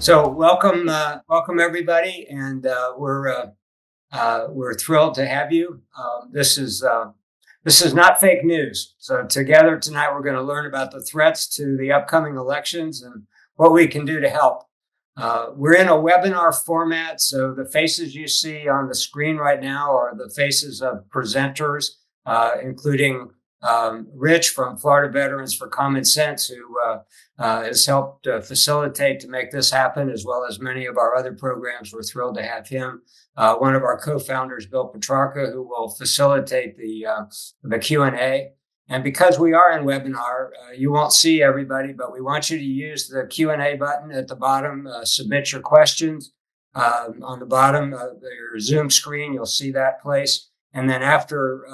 So welcome everybody, and we're thrilled to have you. This is not fake news. So together tonight, we're going to learn about the threats to the upcoming elections and what we can do to help. We're in a webinar format, so the faces you see on the screen right now are the faces of presenters, including Rich from Florida Veterans for Common Sense, who has helped facilitate to make this happen, as well as many of our other programs. We're thrilled to have him. One of our co-founders, Bill Petrarca, who will facilitate the Q&A. And because we are in webinar, you won't see everybody, but we want you to use the Q&A button at the bottom, submit your questions. On the bottom of your Zoom screen, you'll see that place. And then after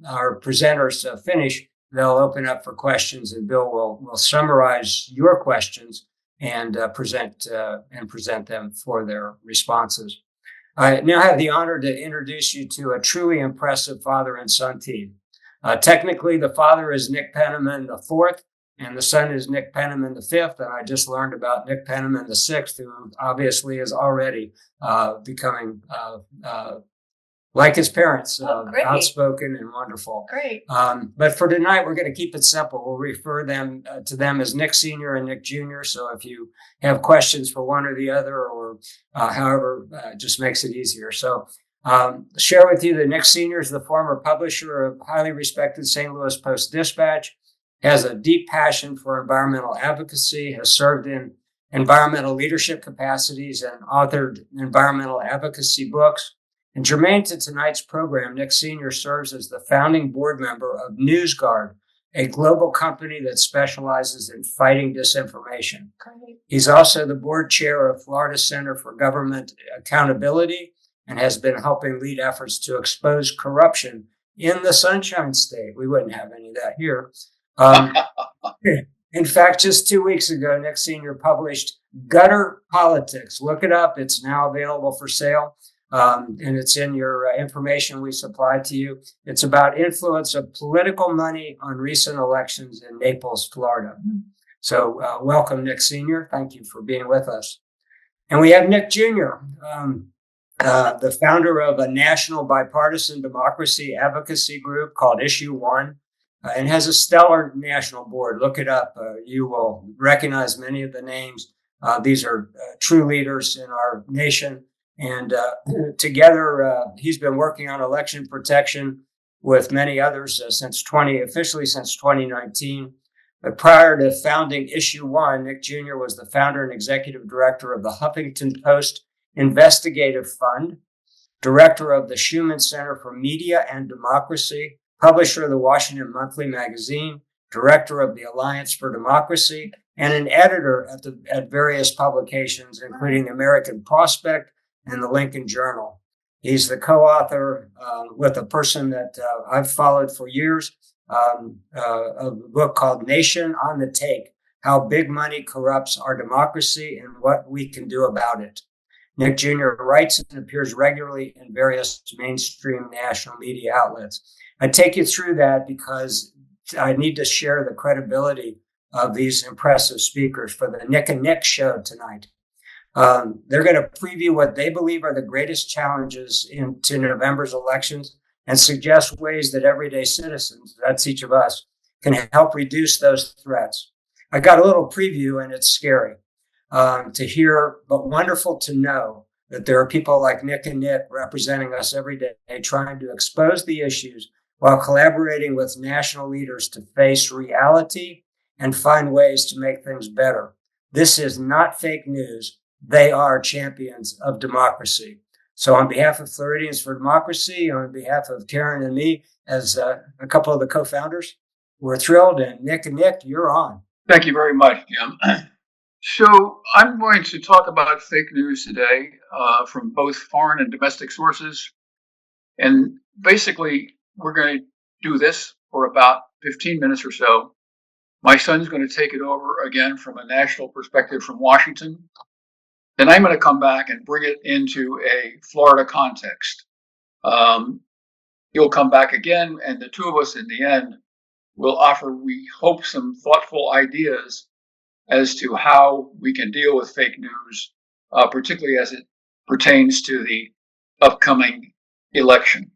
our presenters finish, they'll open up for questions, and Bill will summarize your questions and present them for their responses. I now have the honor to introduce you to a truly impressive father and son team. Technically, the father is Nick Penniman IV, and the son is Nick Penniman V. And I just learned about Nick Penniman VI, who obviously is already becoming like his parents, outspoken and wonderful. Great. But for tonight, we're going to keep it simple. We'll refer them to them as Nick Sr. and Nick Jr. So if you have questions for one or the other, or however, just makes it easier. So share with you that Nick Sr. is the former publisher of highly respected St. Louis Post-Dispatch, has a deep passion for environmental advocacy, has served in environmental leadership capacities, and authored environmental advocacy books. And germane to tonight's program, Nick Sr. serves as the founding board member of NewsGuard, a global company that specializes in fighting disinformation. Great. He's also the board chair of Florida Center for Government Accountability and has been helping lead efforts to expose corruption in the Sunshine State. We wouldn't have any of that here. In fact, just 2 weeks ago, Nick Sr. published Gutter Politics. Look it up. It's now available for sale. And it's in your information we supplied to you. It's about influence of political money on recent elections in Naples, Florida. So welcome, Nick Sr. Thank you for being with us. And we have Nick Jr., the founder of a national bipartisan democracy advocacy group called Issue One, and has a stellar national board. Look it up. You will recognize many of the names. These are true leaders in our nation. And together, he's been working on election protection with many others officially since 2019. But prior to founding Issue One, Nick Jr. was the founder and executive director of the Huffington Post Investigative Fund, director of the Schumann Center for Media and Democracy, publisher of the Washington Monthly Magazine, director of the Alliance for Democracy, and an editor at various publications, including the American Prospect and the Lincoln Journal. He's the co-author with a person that I've followed for years of a book called Nation on the Take: How Big Money Corrupts Our Democracy and What We Can Do About It. Nick Jr. writes and appears regularly in various mainstream national media outlets. I take you through that because I need to share the credibility of these impressive speakers for the Nick and Nick show tonight. They're going to preview what they believe are the greatest challenges into November's elections and suggest ways that everyday citizens, that's each of us, can help reduce those threats. I got a little preview, and it's scary to hear, but wonderful to know that there are people like Nick and Nick representing us every day, trying to expose the issues while collaborating with national leaders to face reality and find ways to make things better. This is not fake news. They are champions of democracy. So on behalf of Floridians for Democracy, on behalf of Karen and me, as a couple of the co-founders, we're thrilled. And Nick, you're on. Thank you very much, Jim. So I'm going to talk about fake news today from both foreign and domestic sources. And basically, we're going to do this for about 15 minutes or so. My son's going to take it over again from a national perspective from Washington. Then I'm going to come back and bring it into a Florida context. He'll come back again, and the two of us in the end will offer, we hope, some thoughtful ideas as to how we can deal with fake news, particularly as it pertains to the upcoming election.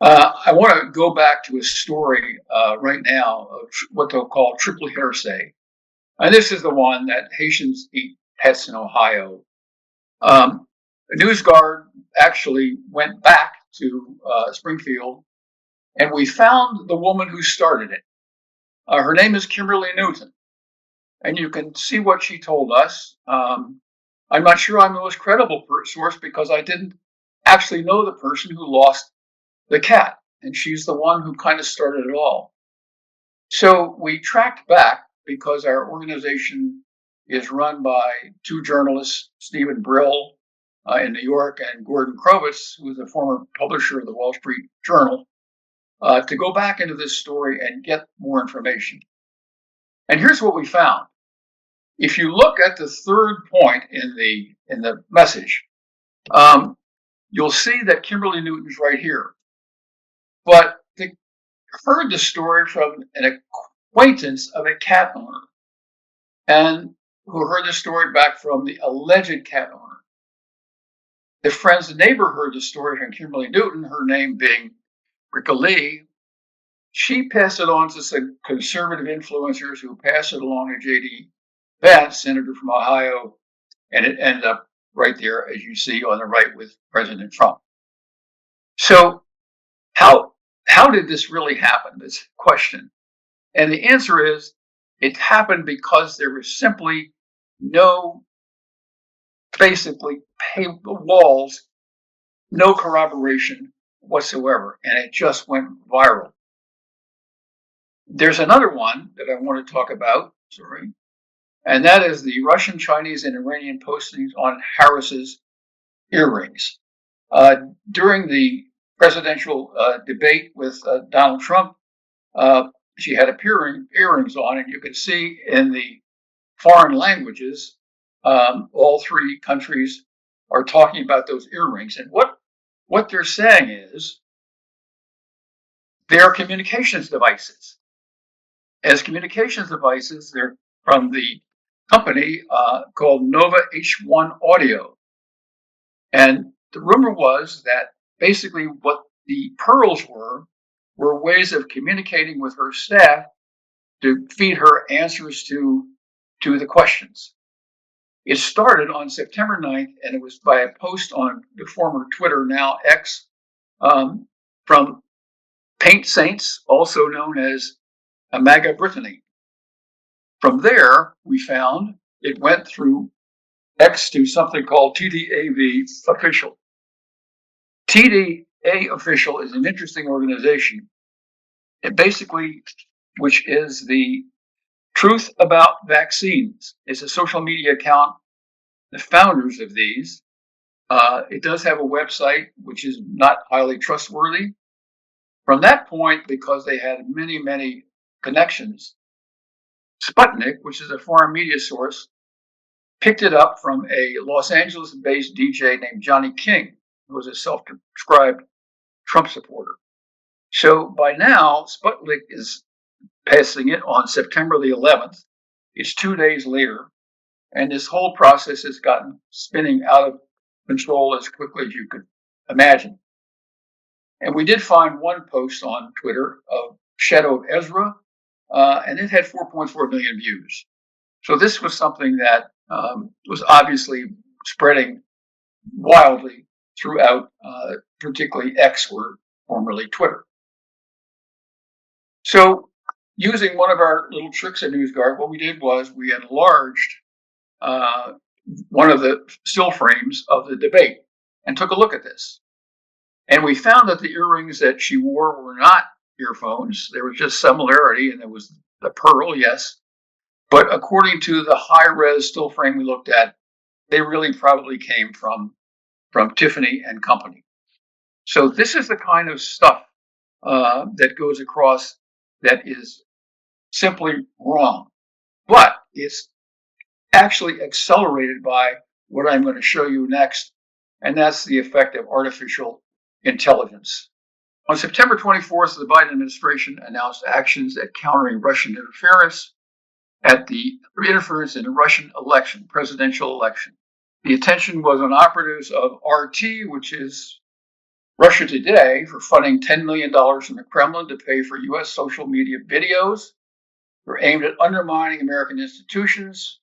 I want to go back to a story right now of what they'll call triple hearsay. And this is the one that Haitians eat pets in Ohio. NewsGuard actually went back to Springfield, and we found the woman who started it. Her name is Kimberly Newton, and you can see what she told us. I'm not sure I'm the most credible source because I didn't actually know the person who lost the cat, and she's the one who kind of started it all. So we tracked back because our organization is run by two journalists, Stephen Brill in New York and Gordon Krovitz, who was a former publisher of the Wall Street Journal, to go back into this story and get more information. And here's what we found. If you look at the third point in the message, you'll see that Kimberly Newton's right here. But they heard the story from an acquaintance of a cat owner, and who heard the story back from the alleged cat owner. The friend's neighbor heard the story from Kimberly Newton, her name being Rika Lee. She passed it on to some conservative influencers who passed it along to J.D. Vance, senator from Ohio, and it ended up right there, as you see on the right, with President Trump. So how did this really happen, this question? And the answer is, it happened because there was simply no, basically, walls, no corroboration whatsoever, and it just went viral. There's another one that I want to talk about, and that is the Russian, Chinese, and Iranian postings on Harris's earrings. During the presidential debate with Donald Trump, she had earrings on, and you could see in the foreign languages, all three countries are talking about those earrings. And what they're saying is they're communications devices. As communications devices, they're from the company called Nova H1 Audio. And the rumor was that basically what the pearls were ways of communicating with her staff to feed her answers to the questions. It started on September 9th, and it was by a post on the former Twitter, now X, from Paint Saints, also known as Amaga Brittany. From there, we found it went through X to something called TDAV Official. TDA Official is an interesting organization. It basically, which is the Truth About Vaccines. It's a social media account. The founders of these, it does have a website, which is not highly trustworthy. From that point, because they had many, many connections, Sputnik, which is a foreign media source, picked it up from a Los Angeles-based DJ named Johnny King, who was a self-described Trump supporter. So by now, Sputnik is passing it on September the 11th. It's 2 days later, and this whole process has gotten spinning out of control as quickly as you could imagine. And we did find one post on Twitter of Shadow of Ezra, and it had 4.4 million views. So this was something that was obviously spreading wildly throughout, particularly X, or formerly Twitter. So using one of our little tricks at NewsGuard, what we did was we enlarged one of the still frames of the debate and took a look at this. And we found that the earrings that she wore were not earphones. There was just similarity, and there was the pearl, yes. But according to the high-res still frame we looked at, they really probably came from Tiffany and Company. So this is the kind of stuff that goes across that is simply wrong. But it's actually accelerated by what I'm going to show you next, and that's the effect of artificial intelligence. On September 24th, the Biden administration announced actions at countering Russian interference. at the interference in the Russian election, presidential election. The attention was on operatives of RT, which is Russia Today, for funding $10 million from the Kremlin to pay for U.S. social media videos. They're aimed at undermining American institutions.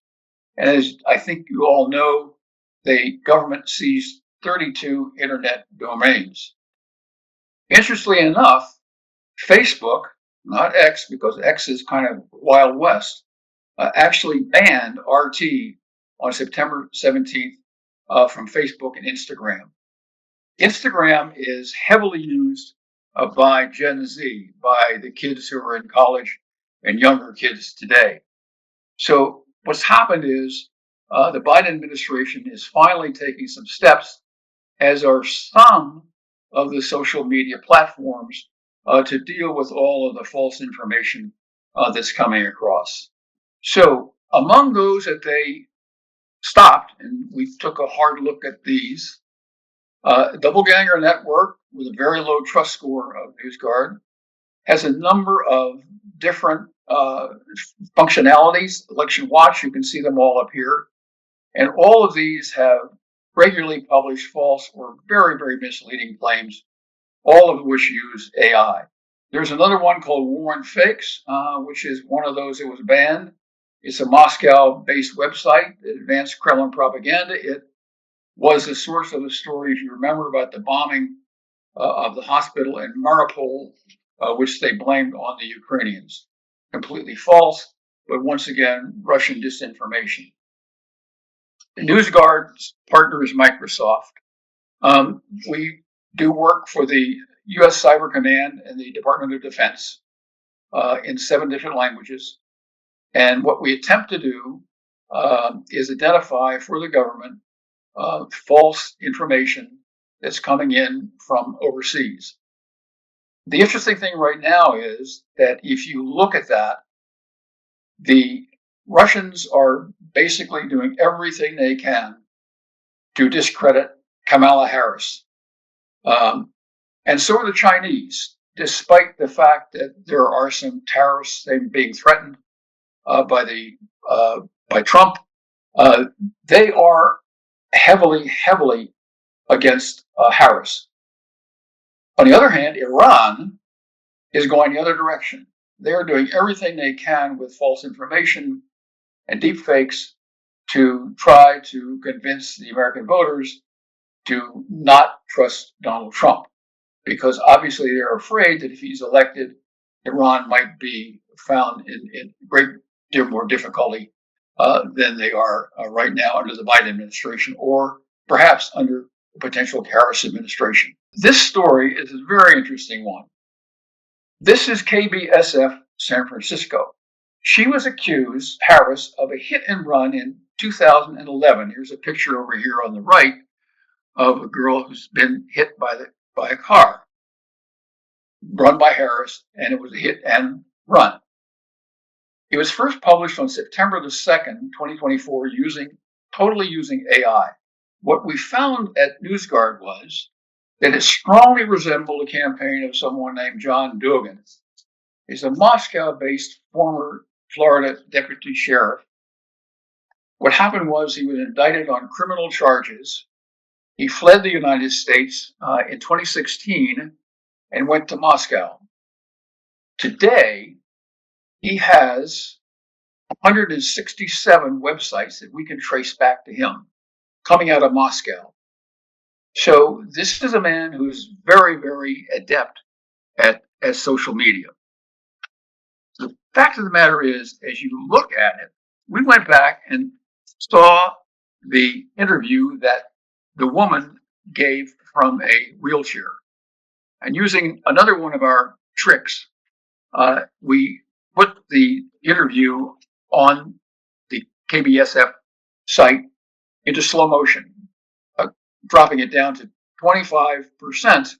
And as I think you all know, the government seized 32 internet domains. Interestingly enough, Facebook, not X, because X is kind of Wild West, actually banned RT on September 17th from Facebook and Instagram. Instagram is heavily used by Gen Z, by the kids who are in college and younger kids today. So what's happened is the Biden administration is finally taking some steps, as are some of the social media platforms, to deal with all of the false information that's coming across. So among those that they stopped, and we took a hard look at these, Doubleganger Network, with a very low trust score of NewsGuard, has a number of different functionalities. Election Watch, you can see them all up here. And all of these have regularly published false or very, very misleading claims, all of which use AI. There's another one called War and Fakes, which is one of those that was banned. It's a Moscow-based website that advanced Kremlin propaganda. It was the source of the story, if you remember, about the bombing of the hospital in Mariupol, which they blamed on the Ukrainians. Completely false, but once again, Russian disinformation. NewsGuard's partner is Microsoft. We do work for the U.S. Cyber Command and the Department of Defense in 7 different languages. And what we attempt to do is identify for the government false information that's coming in from overseas. The interesting thing right now is that if you look at that, the Russians are basically doing everything they can to discredit Kamala Harris. And so are the Chinese, despite the fact that there are some tariffs being threatened by Trump. They are heavily against Harris. On the other hand, Iran is going the other direction. They're doing everything they can with false information and deepfakes to try to convince the American voters to not trust Donald Trump, because obviously they're afraid that if he's elected, Iran might be found in great deal more difficulty than they are right now under the Biden administration, or perhaps under the potential Harris administration. This story is a very interesting one. This is KBSF San Francisco. She was accused, Harris, of a hit and run in 2011. Here's a picture over here on the right of a girl who's been hit by a car, run by Harris, and it was a hit and run. It was first published on September the 2nd, 2024, totally using AI. What we found at NewsGuard was that it strongly resembled a campaign of someone named John Dugan. He's a Moscow-based former Florida deputy sheriff. What happened was he was indicted on criminal charges. He fled the United States in 2016 and went to Moscow. Today, he has 167 websites that we can trace back to him coming out of Moscow. So this is a man who's very, very adept at social media. The fact of the matter is, as you look at it, we went back and saw the interview that the woman gave from a wheelchair. And using another one of our tricks, we put the interview on the KBSF site into slow motion, dropping it down to 25%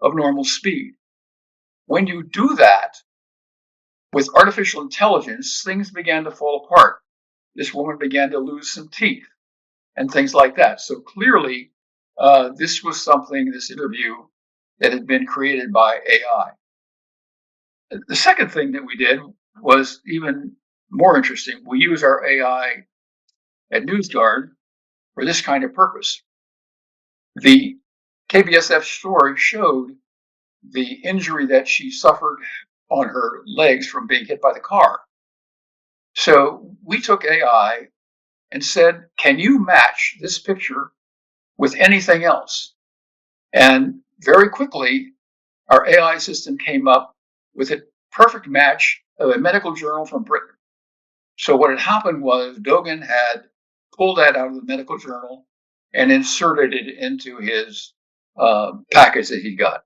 of normal speed. When you do that with artificial intelligence, things began to fall apart. This woman began to lose some teeth and things like that. So clearly, this was this interview that had been created by AI. The second thing that we did was even more interesting, we use our AI at NewsGuard for this kind of purpose. The KBSF story showed the injury that she suffered on her legs from being hit by the car. So we took AI and said, can you match this picture with anything else? And very quickly, our AI system came up with a perfect match of a medical journal from Britain. So what had happened was Dogan had pulled that out of the medical journal and inserted it into his package that he got.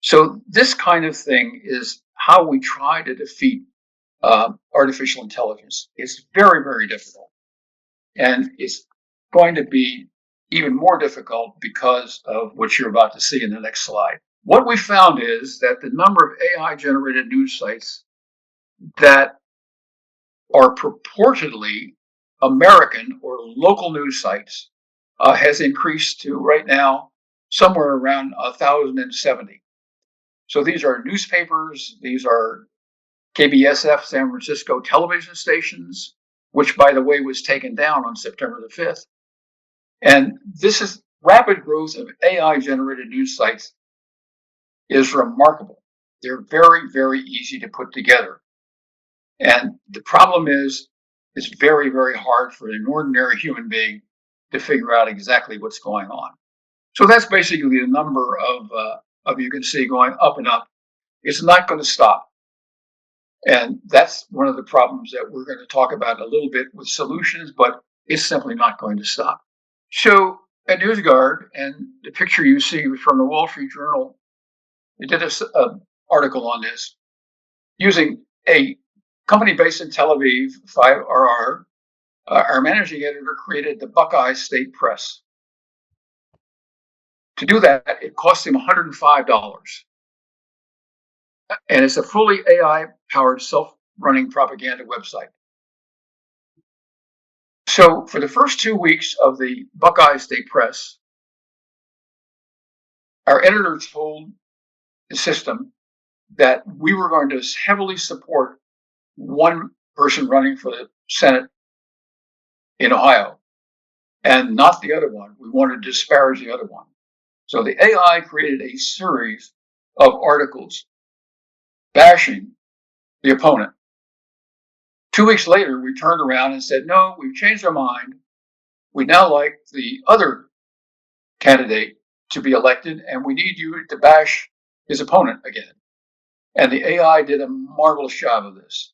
So this kind of thing is how we try to defeat artificial intelligence. It's very, very difficult. And it's going to be even more difficult because of what you're about to see in the next slide. What we found is that the number of AI-generated news sites that are purportedly American or local news sites has increased to right now somewhere around 1,070. So these are newspapers, these are KBSF San Francisco television stations, which, by the way, was taken down on September the 5th. And this is rapid growth of AI-generated news sites is remarkable. They're very, very easy to put together. And the problem is, it's very, very hard for an ordinary human being to figure out exactly what's going on. So that's basically the number of you can see going up and up. It's not going to stop. And that's one of the problems that we're going to talk about a little bit with solutions, but it's simply not going to stop. So at NewsGuard, and the picture you see from the Wall Street Journal, they did an article on this using a company based in Tel Aviv, 5RR. Our managing editor created the Buckeye State Press. To do that, it cost him $105. And it's a fully AI-powered, self-running propaganda website. So for the first 2 weeks of the Buckeye State Press, our editor told the system that we were going to heavily support one person running for the Senate in Ohio and not the other one. We wanted to disparage the other one. So the AI created a series of articles bashing the opponent. 2 weeks later, we turned around and said, no, we've changed our mind. We now like the other candidate to be elected, and we need you to bash his opponent again. And the AI did a marvelous job of this.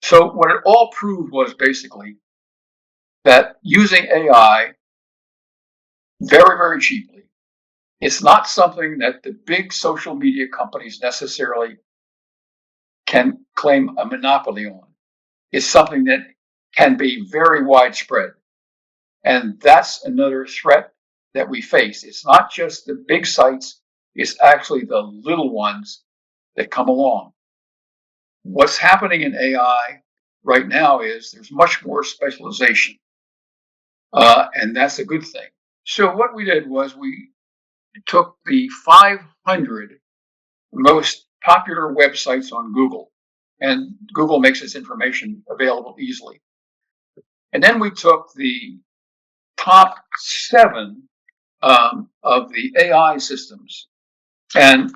So what it all proved was basically that using AI very, very cheaply, it's not something that the big social media companies necessarily can claim a monopoly on. It's something that can be very widespread. And that's another threat that we face. It's not just the big sites, it's actually the little ones that come along. What's happening in AI right now is there's much more specialization. And that's a good thing. So what we did was we took the 500 most popular websites on Google, and Google makes this information available easily. And then we took the top 7 of the AI systems, and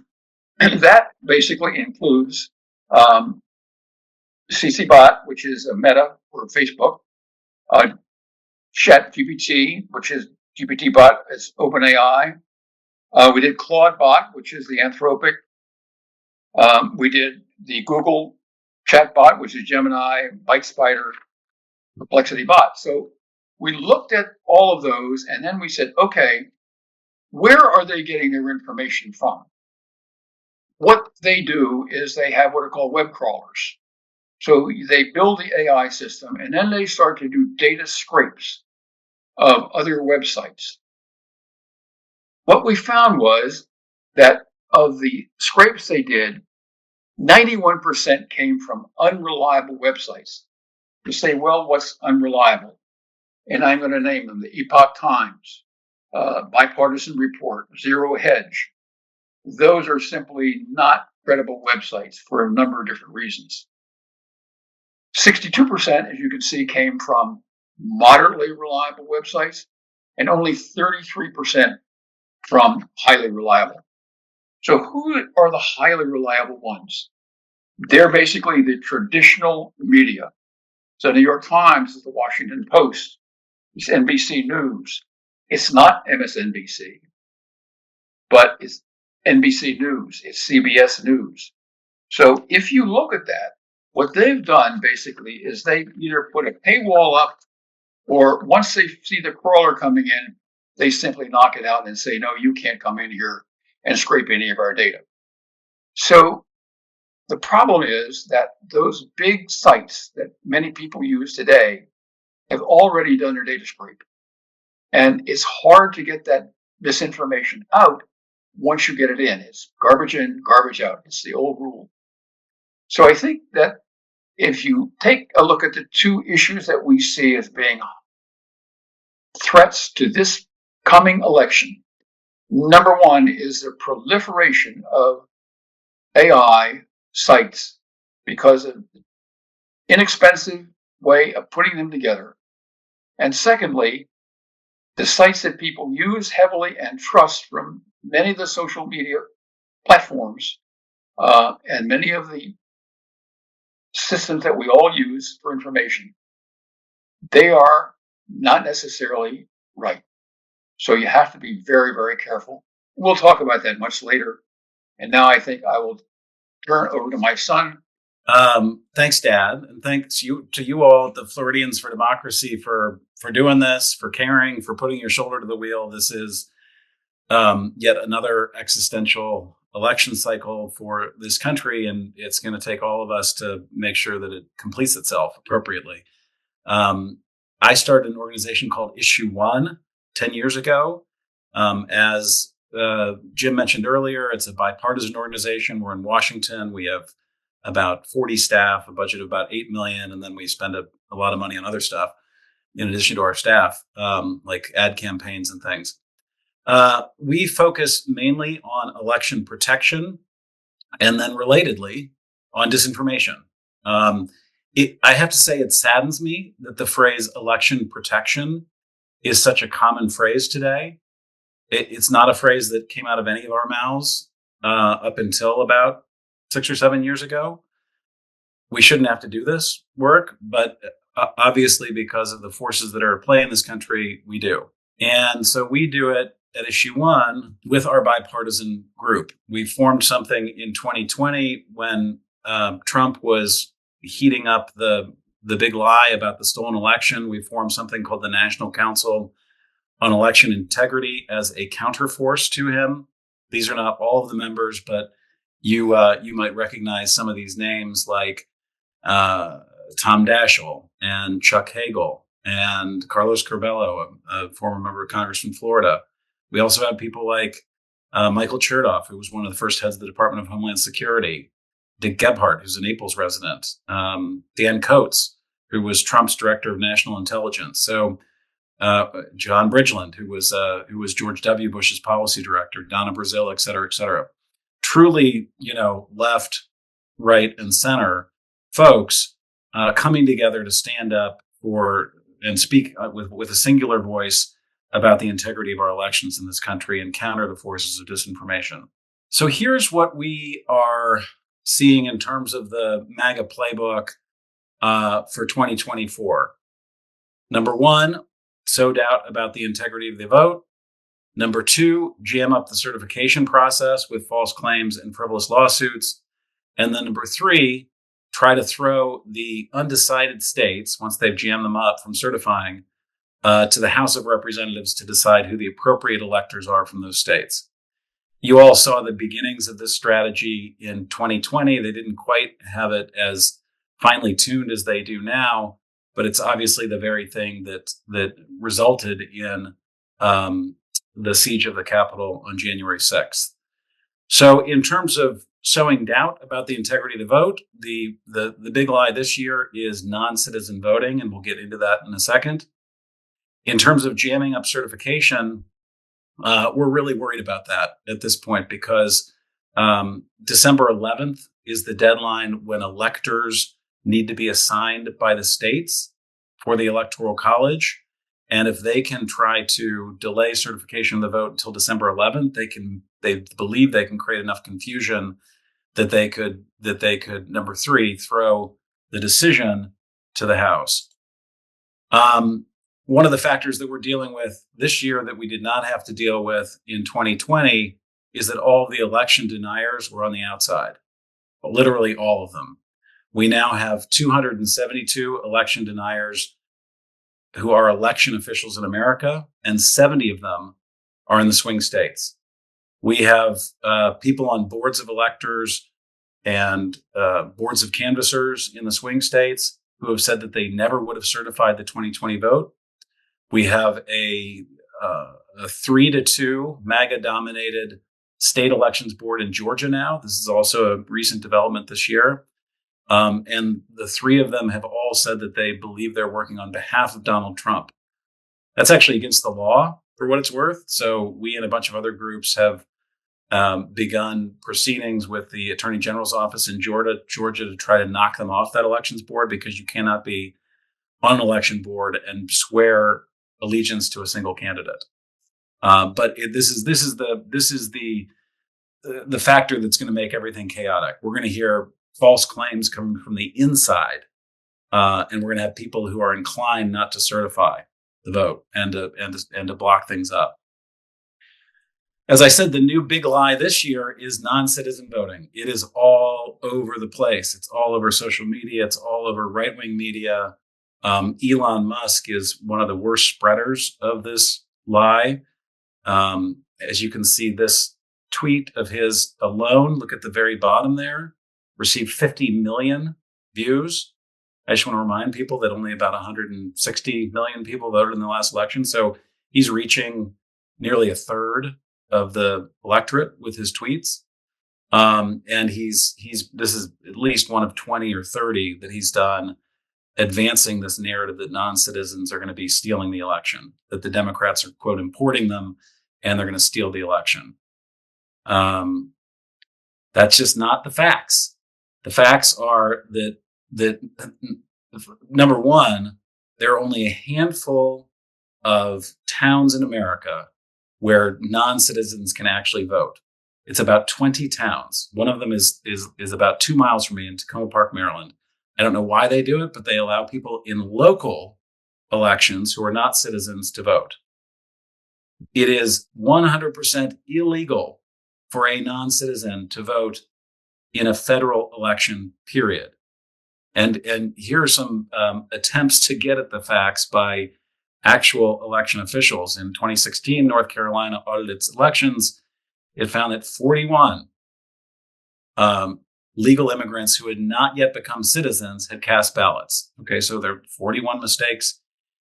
that basically includes CCBot, which is a Meta for Facebook, ChatGPT, which is GPTBot, is OpenAI. We did ClaudeBot, which is the Anthropic. We did the Google chatbot, which is Gemini, ByteSpider, Perplexity Bot. So we looked at all of those, and then we said, okay, where are they getting their information from? What they do is they have what are called web crawlers. So they build the AI system, and then they start to do data scrapes of other websites. What we found was that of the scrapes they did, 91% came from unreliable websites. You say, well, what's unreliable? And I'm going to name them: the Epoch Times, Bipartisan Report, Zero Hedge. Those are simply not credible websites for a number of different reasons. 62%, as you can see, came from moderately reliable websites, and only 33% from highly reliable. So who are the highly reliable ones? They're basically the traditional media. So New York Times is the Washington Post. It's NBC News. It's not MSNBC, but it's NBC News. It's CBS News. So if you look at that, what they've done basically is they either put a paywall up, or once they see the crawler coming in, they simply knock it out and say, no, you can't come in here and scrape any of our data. So the problem is that those big sites that many people use today have already done their data scrape. And it's hard to get that misinformation out once you get it in. It's garbage in, garbage out. It's the old rule. So I think that if you take a look at the two issues that we see as being threats to this coming election, number one is the proliferation of AI sites because of the inexpensive way of putting them together. And secondly, the sites that people use heavily and trust from many of the social media platforms and many of the systems that we all use for information, they are not necessarily right. So you have to be very, very careful. We'll talk about that much later. And now I think I will turn over to my son. Thanks, Dad, and thanks to you all, the Floridians for Democracy, for doing this, for caring, for putting your shoulder to the wheel. This is yet another existential election cycle for this country, and it's going to take all of us to make sure that it completes itself appropriately. I started an organization called Issue One 10 years ago. As Jim mentioned earlier, it's a bipartisan organization. We're in Washington. We have about 40 staff, a budget of about 8 million, and then we spend a lot of money on other stuff in addition to our staff, like ad campaigns and things. We focus mainly on election protection, and then relatedly on disinformation. I have to say, it saddens me that the phrase election protection is such a common phrase today. It's not a phrase that came out of any of our mouths up until about 6 or 7 years ago. We shouldn't have to do this work, but obviously because of the forces that are at play in this country, we do. And so we do it at Issue One with our bipartisan group. We formed something in 2020 when Trump was heating up the big lie about the stolen election. We formed something called the National Council on Election Integrity as a counterforce to him. These are not all of the members, but you might recognize some of these names, like Tom Daschle and Chuck Hagel and Carlos Curbelo, a former member of Congress from Florida. We also have people like Michael Chertoff, who was one of the first heads of the Department of Homeland Security, Dick Gebhardt, who's a Naples resident, Dan Coates, who was Trump's director of national intelligence. So John Bridgeland, who was George W. Bush's policy director, Donna Brazil, et cetera, et cetera. Truly, left, right, and center folks coming together to stand up for and speak with a singular voice about the integrity of our elections in this country and counter the forces of disinformation. So here's what we are seeing in terms of the MAGA playbook for 2024. Number one, sow doubt about the integrity of the vote. Number two, jam up the certification process with false claims and frivolous lawsuits. And then number three, try to throw the undecided states, once they've jammed them up from certifying, to the House of Representatives to decide who the appropriate electors are from those states. You all saw the beginnings of this strategy in 2020. They didn't quite have it as finely tuned as they do now, but it's obviously the very thing that resulted in the siege of the Capitol on January 6th. So in terms of sowing doubt about the integrity of the vote, the big lie this year is non-citizen voting, and we'll get into that in a second. In terms of jamming up certification, we're really worried about that at this point because December 11th is the deadline when electors need to be assigned by the states for the Electoral College. And if they can try to delay certification of the vote until December 11th, they believe they can create enough confusion that they could, number three, throw the decision to the House. One of the factors that we're dealing with this year that we did not have to deal with in 2020 is that all of the election deniers were on the outside, literally all of them. We now have 272 election deniers who are election officials in America, and 70 of them are in the swing states. We have people on boards of electors and boards of canvassers in the swing states who have said that they never would have certified the 2020 vote. We have a 3-2 MAGA-dominated state elections board in Georgia now. This is also a recent development this year. And the three of them have all said that they believe they're working on behalf of Donald Trump. That's actually against the law, for what it's worth. So we and a bunch of other groups have begun proceedings with the Attorney General's office in Georgia to try to knock them off that elections board, because you cannot be on an election board and swear allegiance to a single candidate. But this is the factor that's going to make everything chaotic. We're going to hear false claims coming from the inside, and we're going to have people who are inclined not to certify the vote and to block things up. As I said, the new big lie this year is non-citizen voting. It is all over the place. It's all over social media. It's all over right-wing media. Elon Musk is one of the worst spreaders of this lie. As you can see, this tweet of his alone, look at the very bottom there, received 50 million views. I just want to remind people that only about 160 million people voted in the last election. So he's reaching nearly a third of the electorate with his tweets. And this is at least one of 20 or 30 that he's done advancing this narrative that non-citizens are going to be stealing the election, that the Democrats are, quote, importing them and they're going to steal the election. That's just not the facts. The facts are that number one, there are only a handful of towns in America where non-citizens can actually vote. It's about 20 towns. One of them is about 2 miles from me in Tacoma Park, Maryland. I don't know why they do it, but they allow people in local elections who are not citizens to vote. It is 100% illegal for a non-citizen to vote in a federal election, period. And here are some attempts to get at the facts by actual election officials. In 2016, North Carolina audited its elections. It found that 41 legal immigrants who had not yet become citizens had cast ballots. Okay, so there are 41 mistakes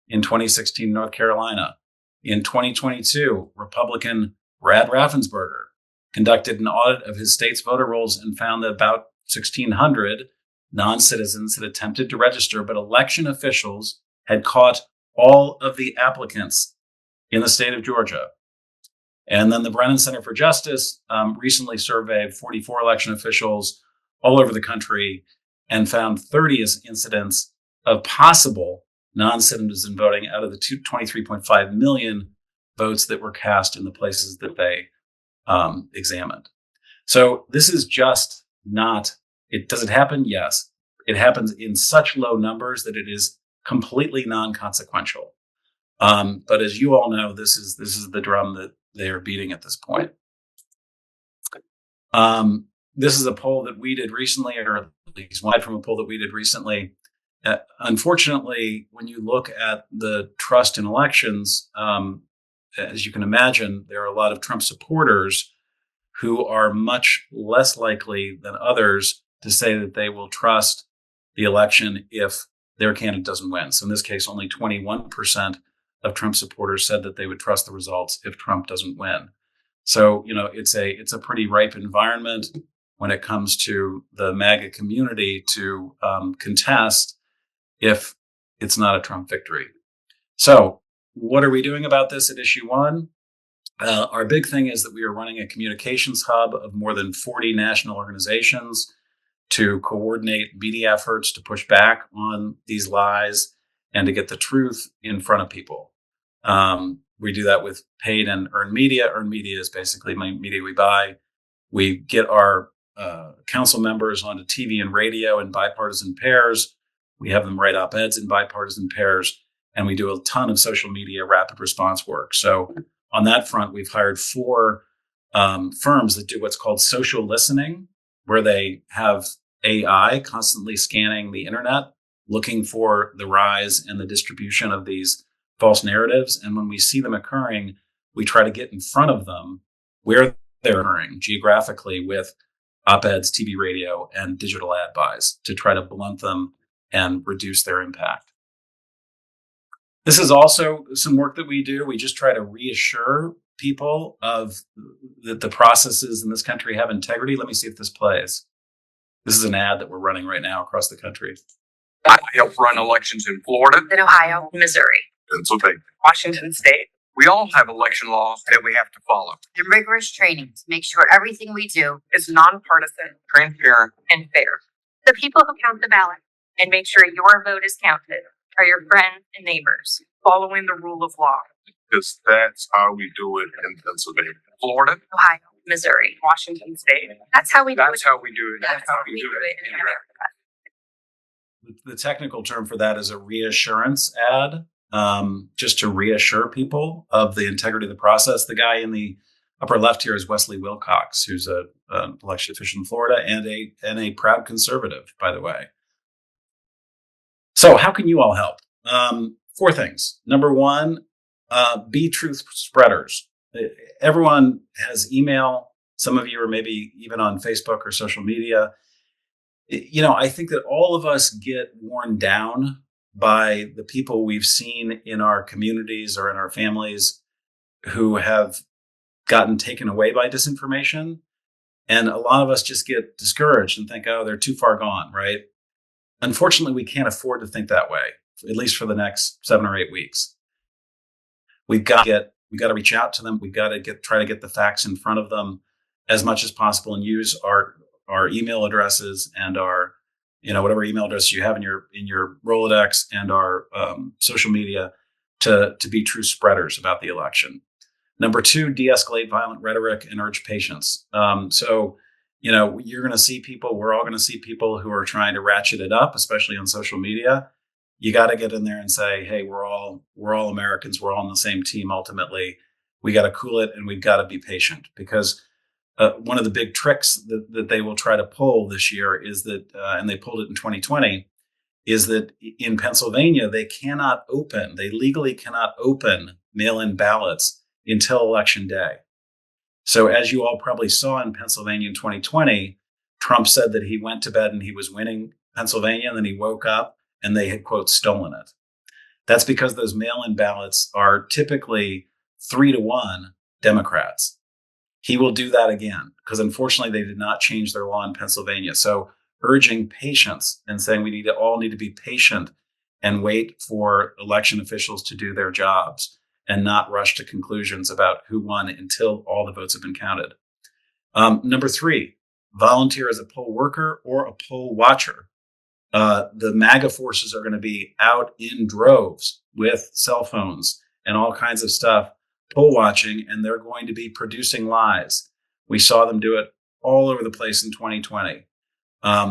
in 2016 North Carolina. In 2022, Republican Brad Raffensperger conducted an audit of his state's voter rolls and found that about 1,600 non-citizens had attempted to register, but election officials had caught all of the applicants in the state of Georgia. And then the Brennan Center for Justice recently surveyed 44 election officials all over the country and found 30 incidents of possible non-citizen voting out of the 23.5 million votes that were cast in the places that they examined. So this is just not, does it happen? Yes. It happens in such low numbers that it is completely non-consequential. But as you all know, this is the drum that they are beating at this point. This is a poll that we did recently, or at least one from a poll that we did recently. Unfortunately, when you look at the trust in elections, as you can imagine, there are a lot of Trump supporters who are much less likely than others to say that they will trust the election if their candidate doesn't win. So in this case, only 21% of Trump supporters said that they would trust the results if Trump doesn't win. So, it's a pretty ripe environment when it comes to the MAGA community to contest if it's not a Trump victory. So what are we doing about this at issue one? Our big thing is that we are running a communications hub of more than 40 national organizations to coordinate media efforts to push back on these lies and to get the truth in front of people. We do that with paid and earned media. Earned media is basically media we buy. We get our council members onto TV and radio in bipartisan pairs. We have them write op-eds in bipartisan pairs, and we do a ton of social media rapid response work. So on that front, we've hired 4 firms that do what's called social listening, where they have AI constantly scanning the internet, looking for the rise and the distribution of these false narratives. And when we see them occurring, we try to get in front of them where they're occurring geographically with op-eds, TV, radio, and digital ad buys to try to blunt them and reduce their impact. This is also some work that we do. We just try to reassure people of that the processes in this country have integrity. Let me see if this plays. This is an ad that we're running right now across the country. I help run elections in Florida, in Ohio, Missouri, Pennsylvania, Washington State. We all have election laws that we have to follow. And rigorous training to make sure everything we do is nonpartisan, Transparent. and fair. The people who count the ballot and make sure your vote is counted are your friends and neighbors, following the rule of law. Because that's how we do it in Pennsylvania. Florida, Ohio, Missouri, Washington State. That's how we do that's it. how we do it. That's how we do it in America. The technical term for that is a reassurance ad, just to reassure people of the integrity of the process. The guy in the upper left here is Wesley Wilcox, who's an election official in Florida and a proud conservative, by the way. So how can you all help? 4 things. Number 1, be truth spreaders. Everyone has email. Some of you are maybe even on Facebook or social media. I think that all of us get worn down by the people we've seen in our communities or in our families who have gotten taken away by disinformation. And a lot of us just get discouraged and think, oh, they're too far gone, right? Unfortunately, we can't afford to think that way, at least for the next 7 or 8 weeks. We got to reach out to them. We got to try to get the facts in front of them as much as possible and use our email addresses and our, whatever email address you have in your Rolodex and our social media to be true spreaders about the election. Number 2, de-escalate violent rhetoric and urge patience. You're going to see people, we're all going to see people who are trying to ratchet it up, especially on social media. You got to get in there and say, hey, we're all Americans. We're all on the same team. Ultimately, we got to cool it and we've got to be patient, because one of the big tricks that they will try to pull this year is that, and they pulled it in 2020, is that in Pennsylvania, they legally cannot open mail-in ballots until Election Day. So as you all probably saw in Pennsylvania in 2020, Trump said that he went to bed and he was winning Pennsylvania, and then he woke up and they had, quote, stolen it. That's because those mail-in ballots are typically 3-1 Democrats. He will do that again because unfortunately they did not change their law in Pennsylvania. So urging patience and saying we all need to be patient and wait for election officials to do their jobs and not rush to conclusions about who won until all the votes have been counted. Number 3, volunteer as a poll worker or a poll watcher. The MAGA forces are going to be out in droves with cell phones and all kinds of stuff, poll watching, and they're going to be producing lies. We saw them do it all over the place in 2020.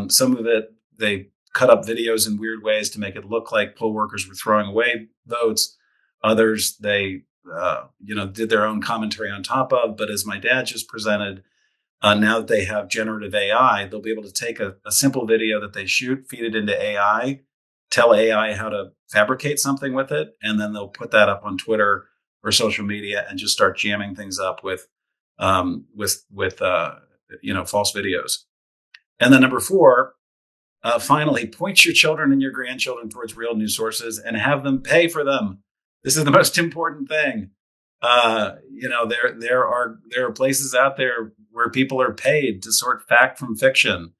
Some of it, they cut up videos in weird ways to make it look like poll workers were throwing away votes. Others, they did their own commentary on top of. But as my dad just presented, now that they have generative AI, they'll be able to take a simple video that they shoot, feed it into AI, tell AI how to fabricate something with it, and then they'll put that up on Twitter or social media and just start jamming things up with false videos. And then number 4, finally, point your children and your grandchildren towards real news sources and have them pay for them. This is the most important thing. There are places out there where people are paid to sort fact from fiction,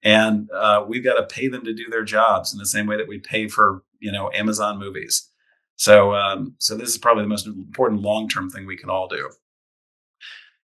and we've got to pay them to do their jobs in the same way that we pay for Amazon movies. So this is probably the most important long-term thing we can all do.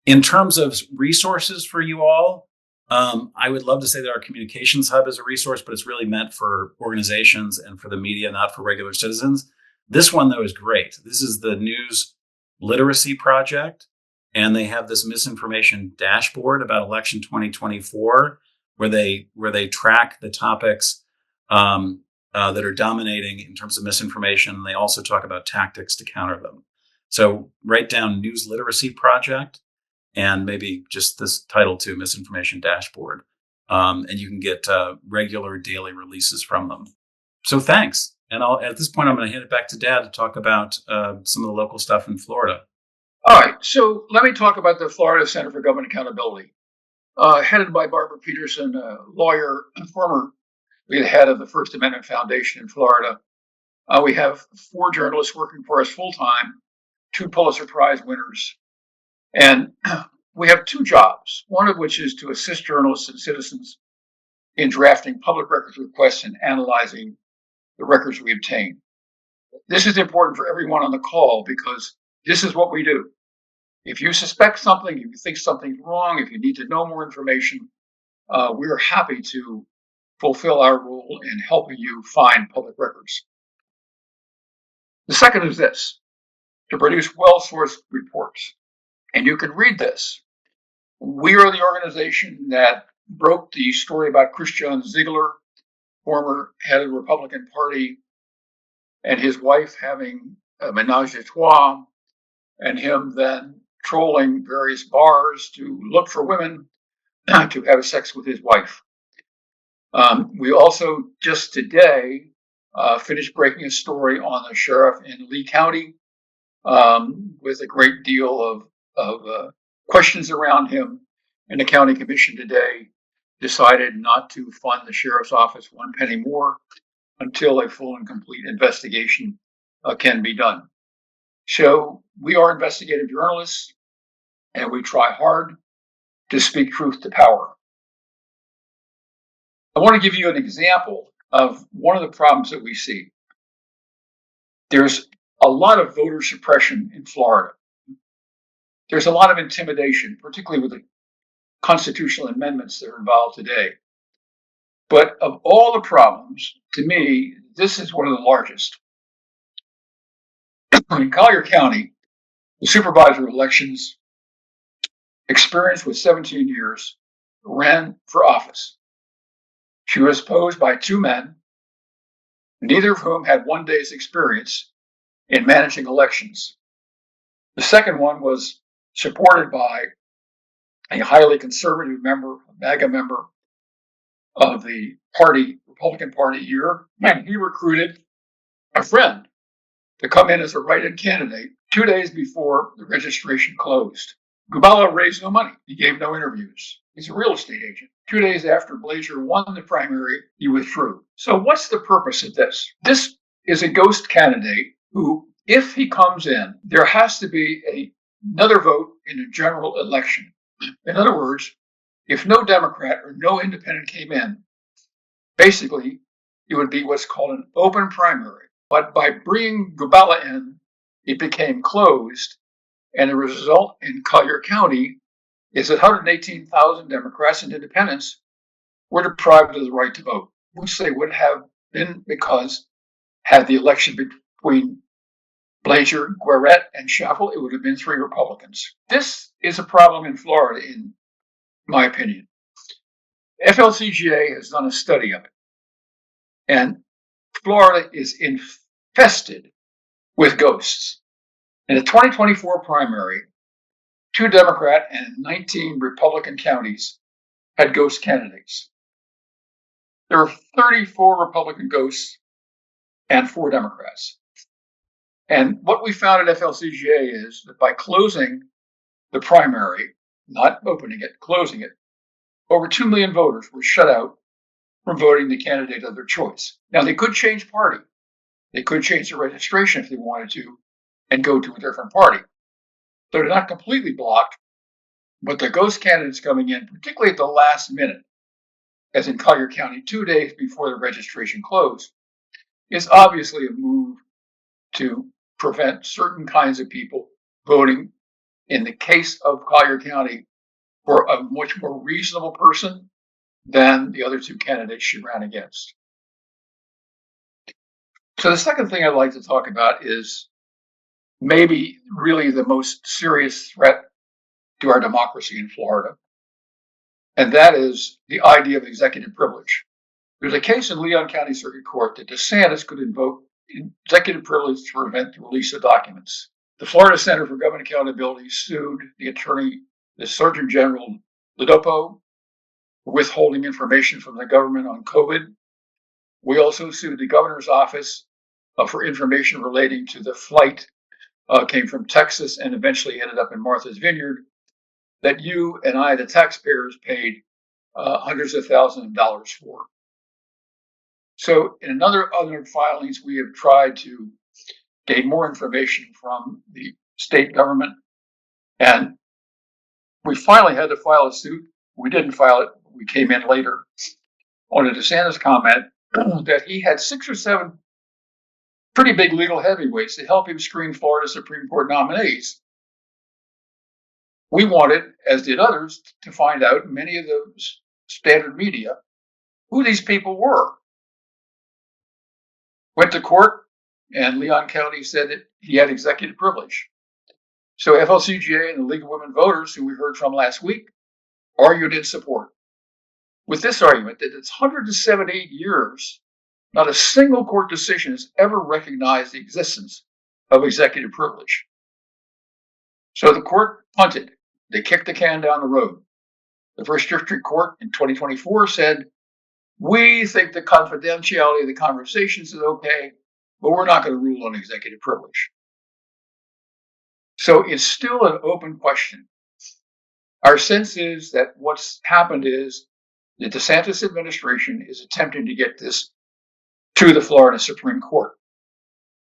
In terms of resources for you all, I would love to say that our communications hub is a resource, but it's really meant for organizations and for the media, not for regular citizens. This one, though, is great. This is the News Literacy Project, and they have this misinformation dashboard about election 2024, where they track the topics that are dominating in terms of misinformation. They also talk about tactics to counter them. So write down News Literacy Project and maybe just this title too, Misinformation Dashboard. And you can get regular daily releases from them. So thanks. And at this point, I'm going to hand it back to Dad to talk about some of the local stuff in Florida. All right, so let me talk about the Florida Center for Government Accountability, headed by Barbara Peterson, a lawyer and former lead head of the First Amendment Foundation in Florida. We have 4 journalists working for us full time, 2 Pulitzer Prize winners, and we have 2 jobs, one of which is to assist journalists and citizens in drafting public records requests and analyzing the records we obtain. This is important for everyone on the call because this is what we do. If you suspect something, if you think something's wrong, if you need to know more information, we're happy to fulfill our role in helping you find public records. The second is this, to produce well-sourced reports. And you can read this. We are the organization that broke the story about Christian Ziegler, former head of the Republican Party, and his wife having a menage a trois, and him then trolling various bars to look for women to have sex with his wife. We also just today finished breaking a story on the sheriff in Lee County with a great deal of questions around him. And the county commission today decided not to fund the sheriff's office 1 penny more until a full and complete investigation can be done. So we are investigative journalists, and we try hard to speak truth to power. I want to give you an example of one of the problems that we see. There's a lot of voter suppression in Florida. There's a lot of intimidation, particularly with the constitutional amendments that are involved today. But of all the problems, to me, this is one of the largest. In Collier County, the supervisor of elections, experienced with 17 years, ran for office. She was opposed by 2 men, neither of whom had 1 day's experience in managing elections. The second one was supported by a highly conservative member, a MAGA member of the party, Republican Party here, and he recruited a friend to come in as a write-in candidate 2 days before the registration closed. Gubala raised no money. He gave no interviews. He's a real estate agent. 2 days after Blazer won the primary, he withdrew. So what's the purpose of this? This is a ghost candidate who, if he comes in, there has to be another vote in a general election. In other words, if no Democrat or no independent came in, basically it would be what's called an open primary. But by bringing Gubala in, it became closed. And the result in Collier County is that 118,000 Democrats and independents were deprived of the right to vote, which they would have been because had the election between Blazer, Guaret, and Schaffel, it would have been 3 Republicans. This is a problem in Florida, in my opinion. FLCGA has done a study of it. And Florida is infested with ghosts. In the 2024 primary, 2 Democrat and 19 Republican counties had ghost candidates. There are 34 Republican ghosts and 4 Democrats. And what we found at FLCGA is that by closing the primary, not opening it, closing it, over 2 million voters were shut out from voting the candidate of their choice. Now, they could change party. They could change their registration if they wanted to and go to a different party. So they're not completely blocked, but the ghost candidates coming in, particularly at the last minute, as in Collier County, 2 days before the registration closed, is obviously a move to prevent certain kinds of people voting, in the case of Collier County, for a much more reasonable person than the other two candidates she ran against. So the second thing I'd like to talk about is maybe really the most serious threat to our democracy in Florida. And that is the idea of executive privilege. There's a case in Leon County Circuit Court that DeSantis could invoke executive privilege to prevent the release of documents. The Florida Center for Government Accountability sued the Surgeon General Lodopo for withholding information from the government on COVID. We also sued the governor's office for information relating to the flight came from Texas and eventually ended up in Martha's Vineyard that you and I, the taxpayers, paid hundreds of thousands of dollars for. So in other filings, we have tried to gain more information from the state government, and we finally had to file a suit. We didn't file it. We came in later on a DeSantis comment that he had 6 or 7 pretty big legal heavyweights to help him screen Florida Supreme Court nominees. We wanted, as did others, to find out, many of the standard media, who these people were. Went to court, and Leon County said that he had executive privilege. So FLCGA and the League of Women Voters, who we heard from last week, argued in support. With this argument that it's 178 years, not a single court decision has ever recognized the existence of executive privilege. So the court punted. They kicked the can down the road. The First District Court in 2024 said, we think the confidentiality of the conversations is okay, but we're not going to rule on executive privilege. So it's still an open question. Our sense is that what's happened is the DeSantis administration is attempting to get this to the Florida Supreme Court.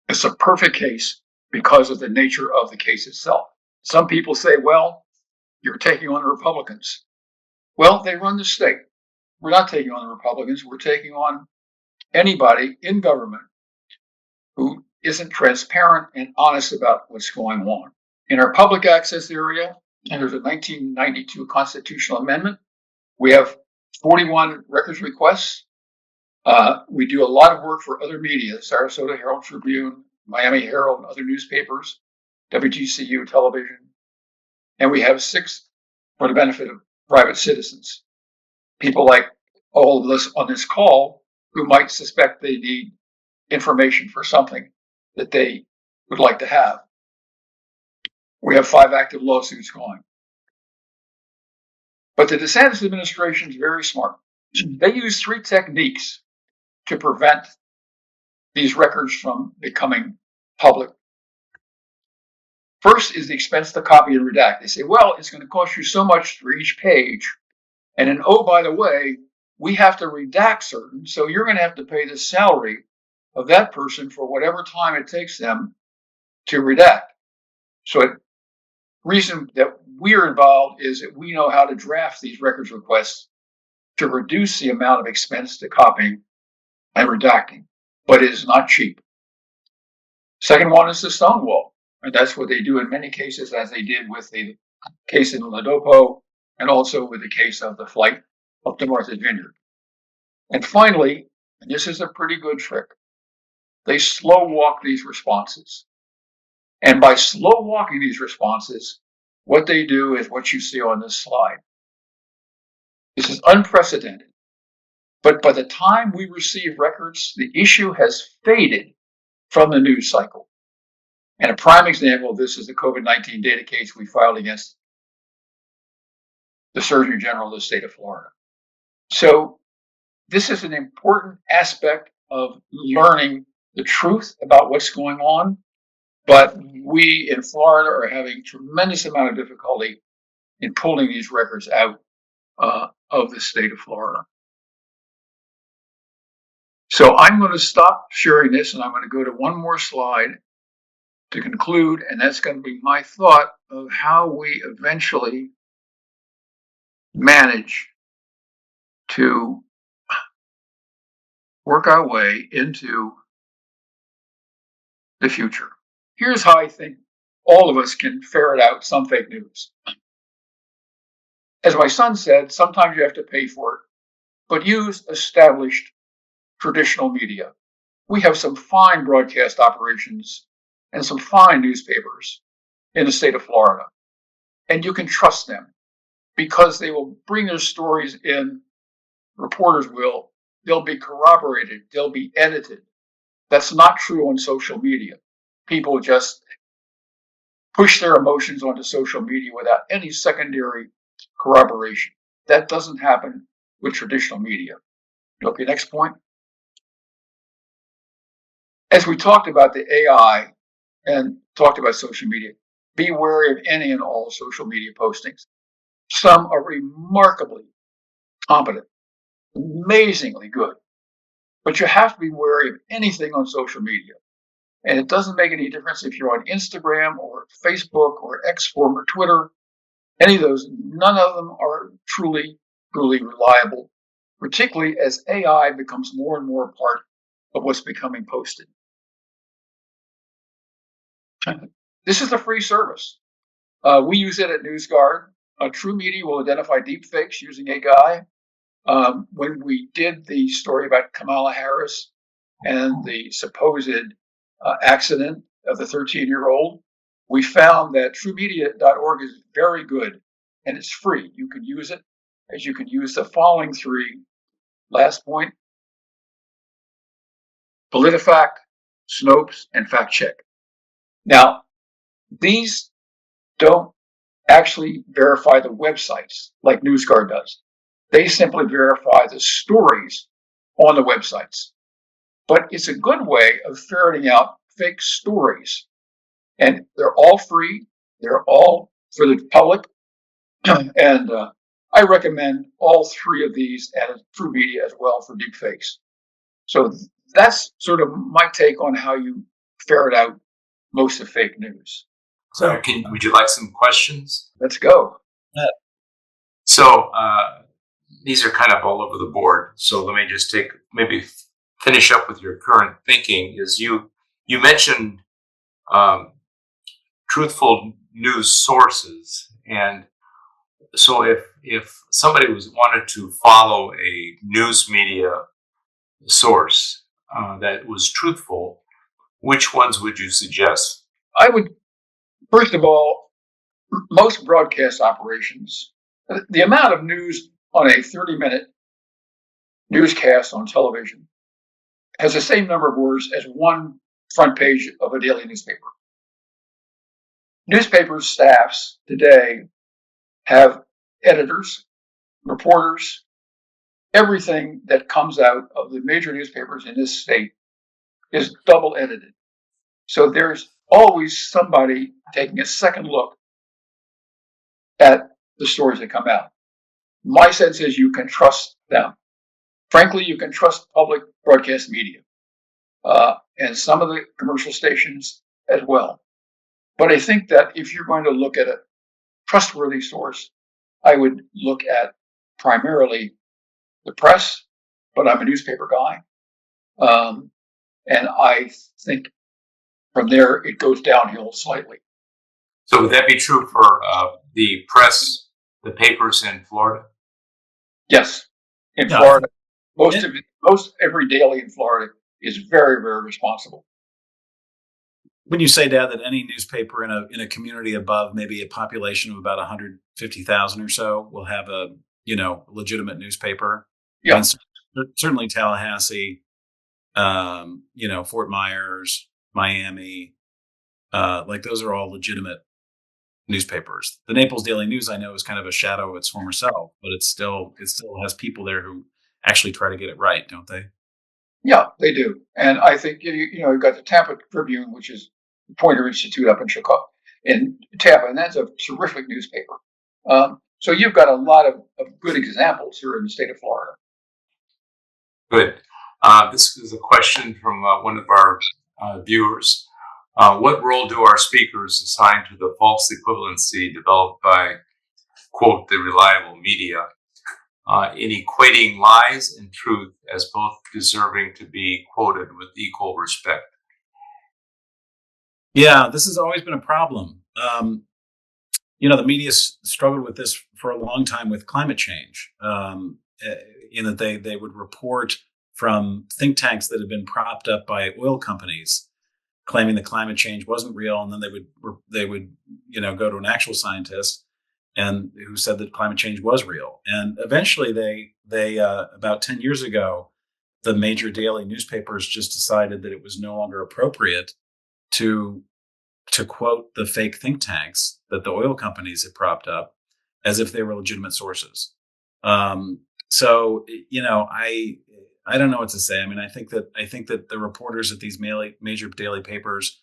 It's a perfect case because of the nature of the case itself. Some people say, well, you're taking on the Republicans. Well, they run the state. We're not taking on the Republicans. We're taking on anybody in government who isn't transparent and honest about what's going on. In our public access area, and there's a 1992 constitutional amendment, we have 41 records requests. We do a lot of work for other media, Sarasota Herald Tribune, Miami Herald, other newspapers, WGCU television, and we have 6 for the benefit of private citizens. People like all of us on this call who might suspect they need information for something that they would like to have. We have 5 active lawsuits going. But the DeSantis administration is very smart. They use 3 techniques to prevent these records from becoming public. First is the expense to copy and redact. They say, well, it's going to cost you so much for each page. And then, oh, by the way, we have to redact certain, so you're going to have to pay the salary of that person for whatever time it takes them to redact. So the reason that we're involved is that we know how to draft these records requests to reduce the amount of expense to copying and redacting, but it is not cheap. Second one is the stonewall, and that's what they do in many cases, as they did with the case in Lodopo and also with the case of the flight up to Martha's Vineyard. And finally, and this is a pretty good trick, they slow walk these responses. And by slow walking these responses, what they do is what you see on this slide. This is unprecedented. But by the time we receive records, the issue has faded from the news cycle. And a prime example of this is the COVID-19 data case we filed against the Surgeon General of the state of Florida. So this is an important aspect of learning the truth about what's going on. But we in Florida are having tremendous amount of difficulty in pulling these records out of the state of Florida. So I'm going to stop sharing this and I'm going to go to one more slide to conclude, and that's going to be my thought of how we eventually manage to work our way into the future. Here's how I think all of us can ferret out some fake news. as my son said, sometimes you have to pay for it, but use established traditional media. We have some fine broadcast operations and some fine newspapers in the state of Florida, and you can trust them because they will bring their stories in. Reporters will. They'll be corroborated. They'll be edited. That's not true on social media. People just push their emotions onto social media without any secondary corroboration. That doesn't happen with traditional media. Okay, next point. As we talked about the AI and talked about social media, be wary of any and all social media postings. Some are remarkably competent, amazingly good, but you have to be wary of anything on social media. And it doesn't make any difference if you're on Instagram or Facebook or X form or Twitter, any of those, none of them are truly reliable, particularly as AI becomes more and more a part of what's becoming posted. This is a free service. We use it at NewsGuard. True Media will identify deepfakes using AI. When we did the story about Kamala Harris and the supposed accident of the 13-year-old, we found that truemedia.org is very good and it's free. You can use it as you can use the following three. Last point: PolitiFact, Snopes, and Fact Check. Now, these don't actually verify the websites like NewsGuard does. They simply verify the stories on the websites. But it's a good way of ferreting out fake stories. And they're all free. They're all for the public. And I recommend all three of these and True Media as well for deepfakes. So that's sort of my take on how you ferret out most of fake news. So, Would you like some questions? Let's go. So these are kind of all over the board. So let me just finish up with your current thinking. Is you mentioned truthful news sources, and so if somebody wanted to follow a news media source that was truthful, which ones would you suggest? I would, first of all, most broadcast operations, the amount of news on a 30-minute newscast on television has the same number of words as one front page of a daily newspaper. Newspaper staffs today have editors, reporters. Everything that comes out of the major newspapers in this state is double edited. So there's always somebody taking a second look at the stories that come out. My sense is you can trust them. Frankly, you can trust public broadcast media and some of the commercial stations as well. But I think that if you're going to look at a trustworthy source, I would look at primarily the press, but I'm a newspaper guy. And I think from there it goes downhill slightly. So would that be true for the press, the papers in Florida? Yes, in Florida, most every daily in Florida is very, very responsible. When you say, Dad, that any newspaper in a community above maybe a population of about 150,000 or so will have a legitimate newspaper. Yeah. And certainly Tallahassee, Fort Myers, Miami, like those are all legitimate newspapers. The Naples Daily News, I know, is kind of a shadow of its former self, but it still has people there who actually try to get it right, don't they? Yeah, they do. And I think you've got the Tampa Tribune, which is the Poynter Institute up in Chicago, in Tampa, and that's a terrific newspaper. So you've got a lot of good examples here in the state of Florida. Good. This is a question from one of our viewers. What role do our speakers assign to the false equivalency developed by, quote, the reliable media in equating lies and truth as both deserving to be quoted with equal respect? Yeah, this has always been a problem. The media struggled with this for a long time with climate change, in that they would report from think tanks that had been propped up by oil companies, claiming that climate change wasn't real, and then they would go to an actual scientist and who said that climate change was real. And eventually, they about 10 years ago, the major daily newspapers just decided that it was no longer appropriate to quote the fake think tanks that the oil companies had propped up as if they were legitimate sources. So I don't know what to say. I mean, I think that the reporters at these major daily papers,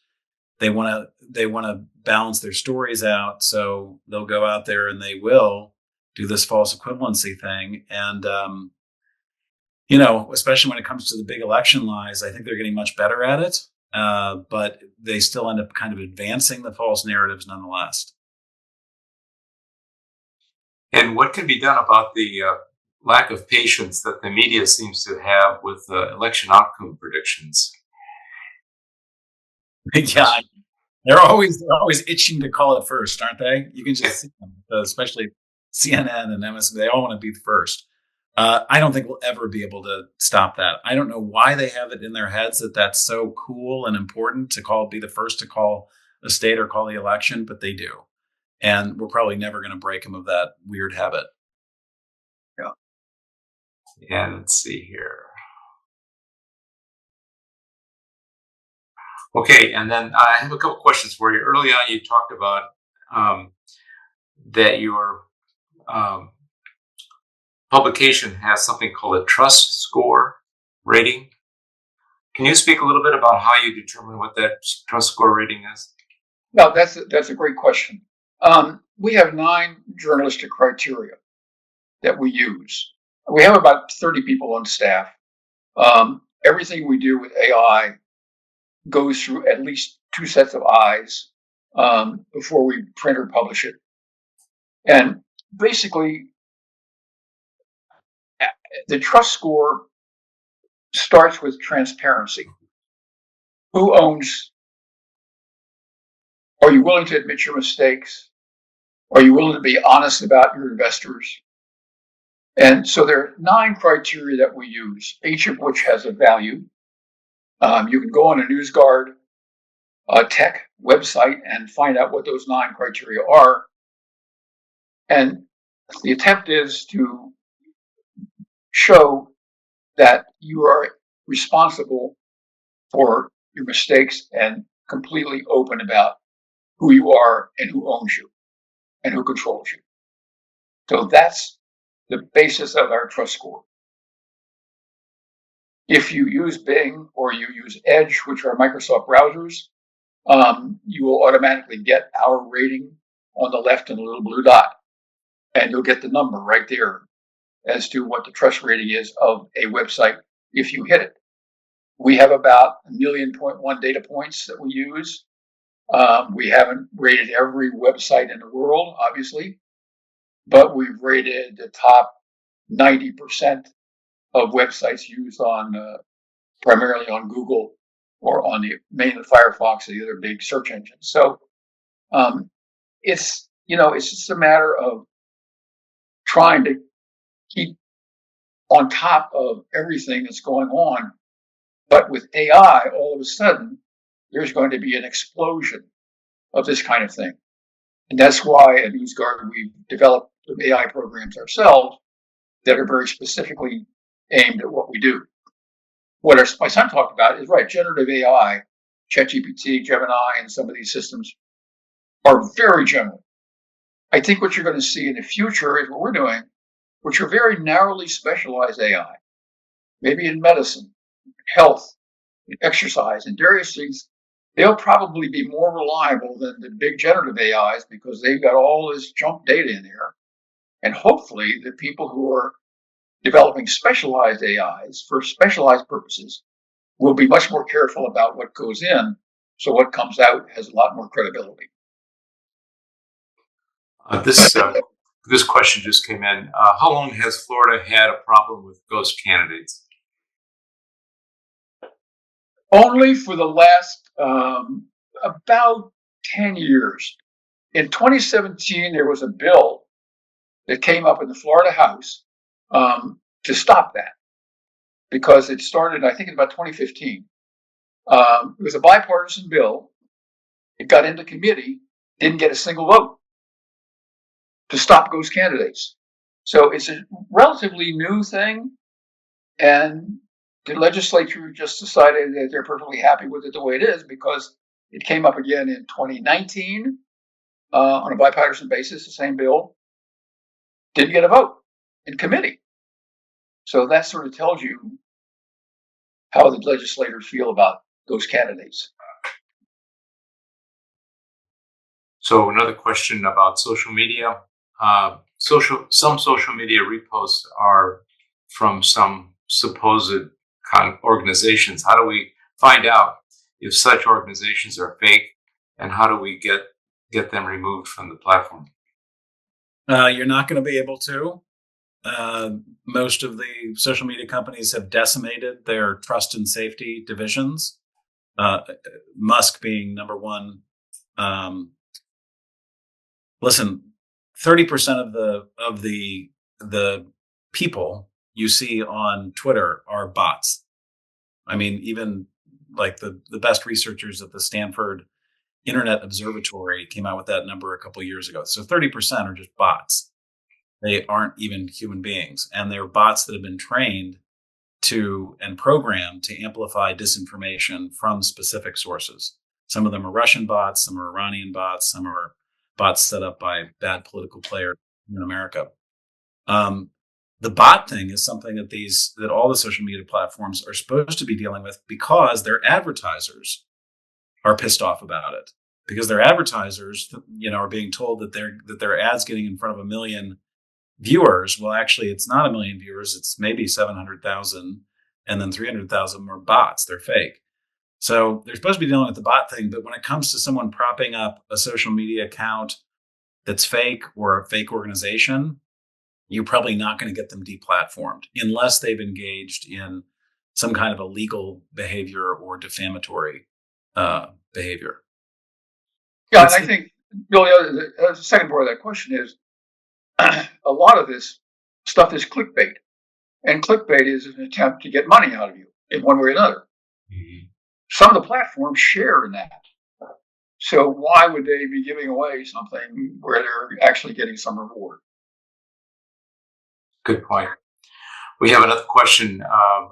they want to balance their stories out, so they'll go out there and they will do this false equivalency thing. And especially when it comes to the big election lies, I think they're getting much better at it. But they still end up kind of advancing the false narratives nonetheless. And what can be done about the lack of patience that the media seems to have with election outcome predictions? Yeah, they're always itching to call it first, aren't they? You can just see them, especially CNN and MSNBC. They all want to be the first. I don't think we'll ever be able to stop that. I don't know why they have it in their heads that that's so cool and important to be the first to call a state or call the election, but they do. And we're probably never going to break them of that weird habit. Yeah. And let's see here. Okay, and then I have a couple questions for you. Early on, you talked about that your publication has something called a trust score rating. Can you speak a little bit about how you determine what that trust score rating is? No, that's a great question. We have 9 journalistic criteria that we use. We have about 30 people on staff. Everything we do with AI goes through at least 2 sets of eyes before we print or publish it. And basically, the trust score starts with transparency. Who owns? Are you willing to admit your mistakes? Are you willing to be honest about your investors? And so there are 9 criteria that we use, each of which has a value. You can go on a NewsGuard tech website and find out what those 9 criteria are. And the attempt is to show that you are responsible for your mistakes and completely open about who you are and who owns you and who controls you. So that's the basis of our trust score. If you use Bing or you use Edge, which are Microsoft browsers, you will automatically get our rating on the left in a little blue dot, and you'll get the number right there as to what the trust rating is of a website if you hit it. We have about 1.1 million data points that we use. We haven't rated every website in the world, obviously, but we've rated the top 90% of websites used on primarily on Google or on mainly Firefox or the other big search engines. So it's just a matter of trying to keep on top of everything that's going on. But with AI, all of a sudden, there's going to be an explosion of this kind of thing. And that's why at NewsGuard, we've developed AI programs ourselves that are very specifically aimed at what we do. What my son talked about is right, generative AI, ChatGPT, Gemini, and some of these systems are very general. I think what you're going to see in the future is what we're doing, which are very narrowly specialized AI, maybe in medicine, health, exercise, and various things. They'll probably be more reliable than the big generative AIs because they've got all this junk data in there. And hopefully the people who are developing specialized AIs for specialized purposes will be much more careful about what goes in, so what comes out has a lot more credibility. This question just came in. How long has Florida had a problem with ghost candidates? Only for the last about 10 years. In 2017, there was a bill that came up in the Florida House to stop that, because it started, I think, in about 2015. It was a bipartisan bill. It got into committee, didn't get a single vote to stop ghost candidates. So it's a relatively new thing, and the legislature just decided that they're perfectly happy with it the way it is, because it came up again in 2019 on a bipartisan basis, the same bill, didn't get a vote in committee. So that sort of tells you how the legislators feel about those candidates. So another question about social media. Some social media reposts are from some supposed organizations. How do we find out if such organizations are fake, and how do we get them removed from the platform? You're not going to be able to. Most of the social media companies have decimated their trust and safety divisions. Musk being number one. Listen, 30% of the people you see on Twitter are bots. I mean, even like the best researchers at the Stanford Internet Observatory came out with that number a couple of years ago. So 30% are just bots. They aren't even human beings, and they're bots that have been trained to and programmed to amplify disinformation from specific sources. Some of them are Russian bots, some are Iranian bots, some are bots set up by bad political players in America. The bot thing is something that all the social media platforms are supposed to be dealing with, because their advertisers are pissed off about it. Because their advertisers, are being told that their ads getting in front of 1 million viewers. Well, actually, it's not 1 million viewers. It's maybe 700,000, and then 300,000 are bots. They're fake. So they're supposed to be dealing with the bot thing. But when it comes to someone propping up a social media account that's fake, or a fake organization, you're probably not going to get them deplatformed unless they've engaged in some kind of illegal behavior or defamatory behavior. Yeah, and I think, Bill, the second part of that question is a lot of this stuff is clickbait. And clickbait is an attempt to get money out of you in one way or another. Mm-hmm. Some of the platforms share in that. So why would they be giving away something where they're actually getting some reward? Good point. We have another question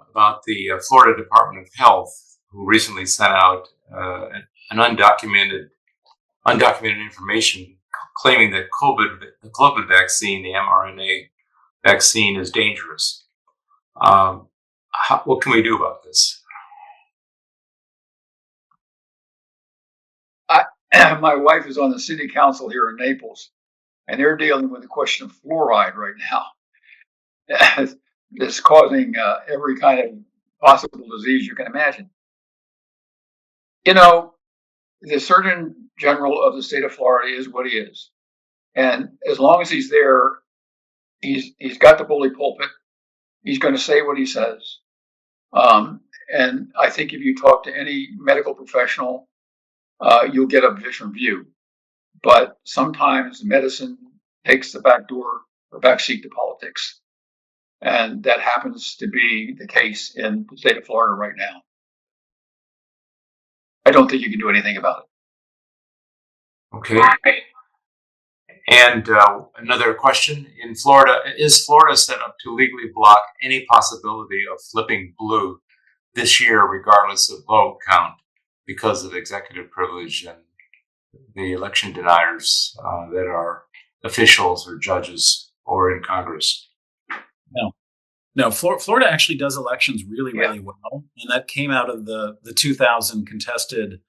about the Florida Department of Health, who recently sent out an undocumented information claiming that the COVID vaccine, the mRNA vaccine, is dangerous. What can we do about this? My wife is on the city council here in Naples, and they're dealing with the question of fluoride right now. It's causing every kind of possible disease you can imagine. The Surgeon General of the state of Florida is what he is. And as long as he's there, he's got the bully pulpit. He's going to say what he says. And I think if you talk to any medical professional, you'll get a different view. But sometimes medicine takes the back door or backseat to politics. And that happens to be the case in the state of Florida right now. I don't think you can do anything about it. Okay. And another question. In Florida, is Florida set up to legally block any possibility of flipping blue this year, regardless of vote count, because of executive privilege and the election deniers that are officials or judges or in Congress? No. Florida actually does elections really well, and that came out of the 2000 contested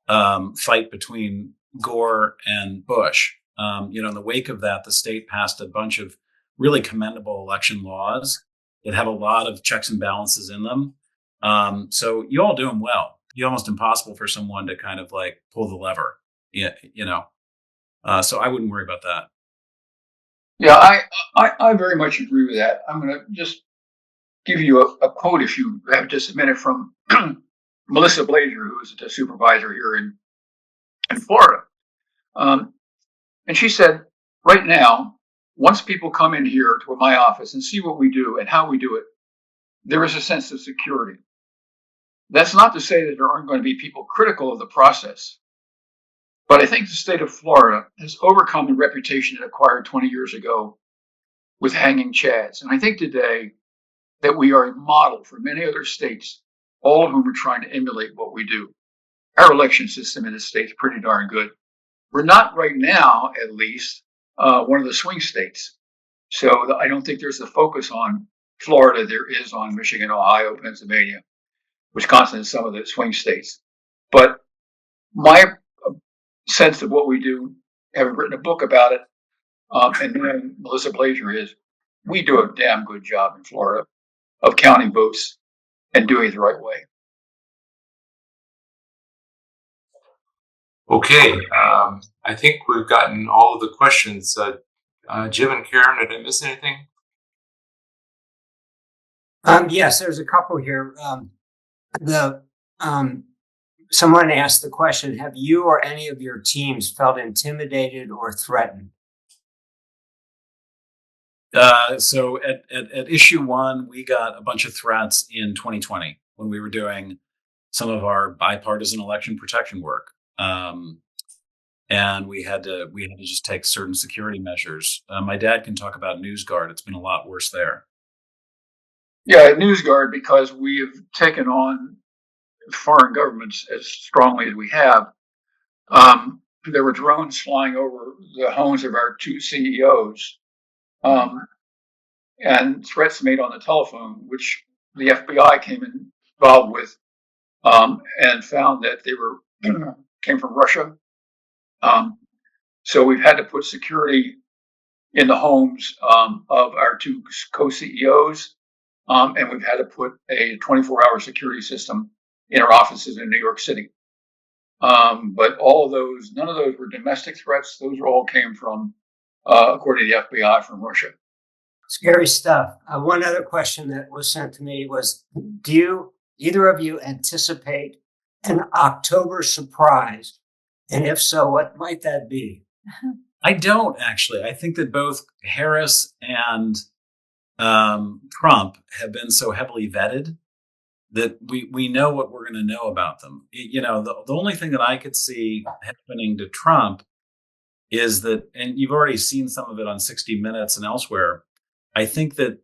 fight between Gore and Bush. In the wake of that, the state passed a bunch of really commendable election laws that have a lot of checks and balances in them. So you all do them well. It's almost impossible for someone to kind of like pull the lever. So I wouldn't worry about that. Yeah, I very much agree with that. I'm going to just give you a quote, if you have just a minute, from Melissa Blazer, who is the supervisor here in Florida. And she said, right now, once people come in here to my office and see what we do and how we do it, there is a sense of security. That's not to say that there aren't going to be people critical of the process. But I think the state of Florida has overcome the reputation it acquired 20 years ago with hanging chads. And I think today that we are a model for many other states, all of whom are trying to emulate what we do. Our election system in this state is pretty darn good. We're not right now, at least, one of the swing states. So I don't think there's the focus on Florida there is on Michigan, Ohio, Pennsylvania, Wisconsin, and some of the swing states. But my sense of what we do, having written a book about it, and then Melissa Blazier is, we do a damn good job in Florida of counting votes and doing it the right way. Okay, I think we've gotten all of the questions. Jim and Karen, did I miss anything? Yes, there's a couple here. Someone asked the question, have you or any of your teams felt intimidated or threatened? So at issue 1, we got a bunch of threats in 2020 when we were doing some of our bipartisan election protection work. And we had to just take certain security measures. My dad can talk about NewsGuard. It's been a lot worse there. Yeah, NewsGuard, because we have taken on foreign governments as strongly as we have. There were drones flying over the homes of our 2 CEOs, and threats made on the telephone, which the FBI came involved with, and found that they were came from Russia. So we've had to put security in the homes of our 2 co-CEOs, and we've had to put a 24-hour security system in our offices in New York City. But all of those, none of those were domestic threats. Those all came from, according to the FBI, from Russia. Scary stuff. One other question that was sent to me was, do either of you anticipate an October surprise? And if so, what might that be? I don't actually. I think that both Harris and Trump have been so heavily vetted that we know what we're going to know about them. The only thing that I could see happening to Trump is that, and you've already seen some of it on 60 Minutes and elsewhere, I think that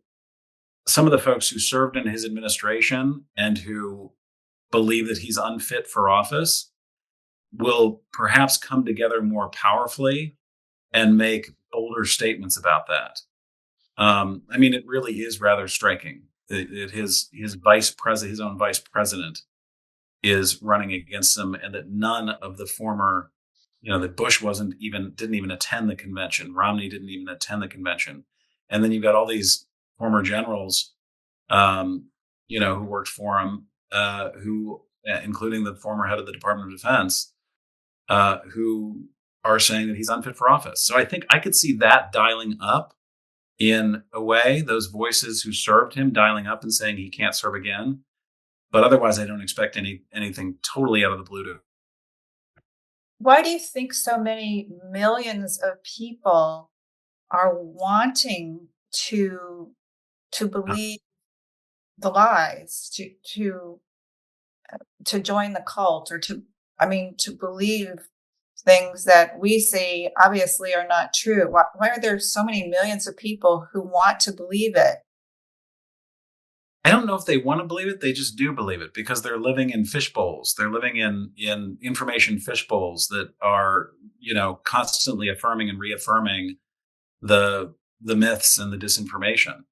some of the folks who served in his administration and who believe that he's unfit for office will perhaps come together more powerfully and make bolder statements about that. I mean, it really is rather striking that his vice president, his own vice president, is running against him, and that none of the former, that Bush didn't even attend the convention, Romney didn't even attend the convention, and then you've got all these former generals, who worked for him, who, including the former head of the Department of Defense, who are saying that he's unfit for office. So I think I could see that dialing up in a way, those voices who served him dialing up and saying he can't serve again. But otherwise, I don't expect anything totally out of the blue. Why do you think so many millions of people are wanting to believe the lies, to join the cult, or to believe things that we see obviously are not true? Why are there so many millions of people who want to believe it? I don't know if they want to believe it. They just do believe it because they're living in fishbowls. They're living in information fishbowls that are, constantly affirming and reaffirming the myths and the disinformation.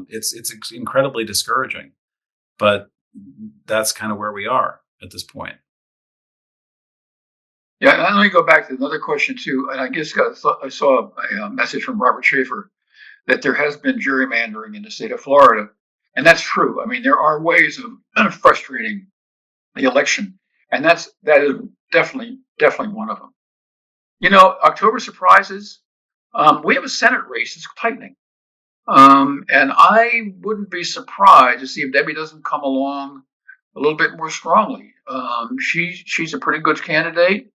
It's incredibly discouraging, but that's kind of where we are at this point. Yeah, and let me go back to another question too. And I guess I saw a message from Robert Schaefer that there has been gerrymandering in the state of Florida, and that's true. I mean, there are ways of frustrating the election, and that is definitely one of them. October surprises. We have a Senate race that's tightening, and I wouldn't be surprised to see if Debbie doesn't come along a little bit more strongly. She's a pretty good candidate.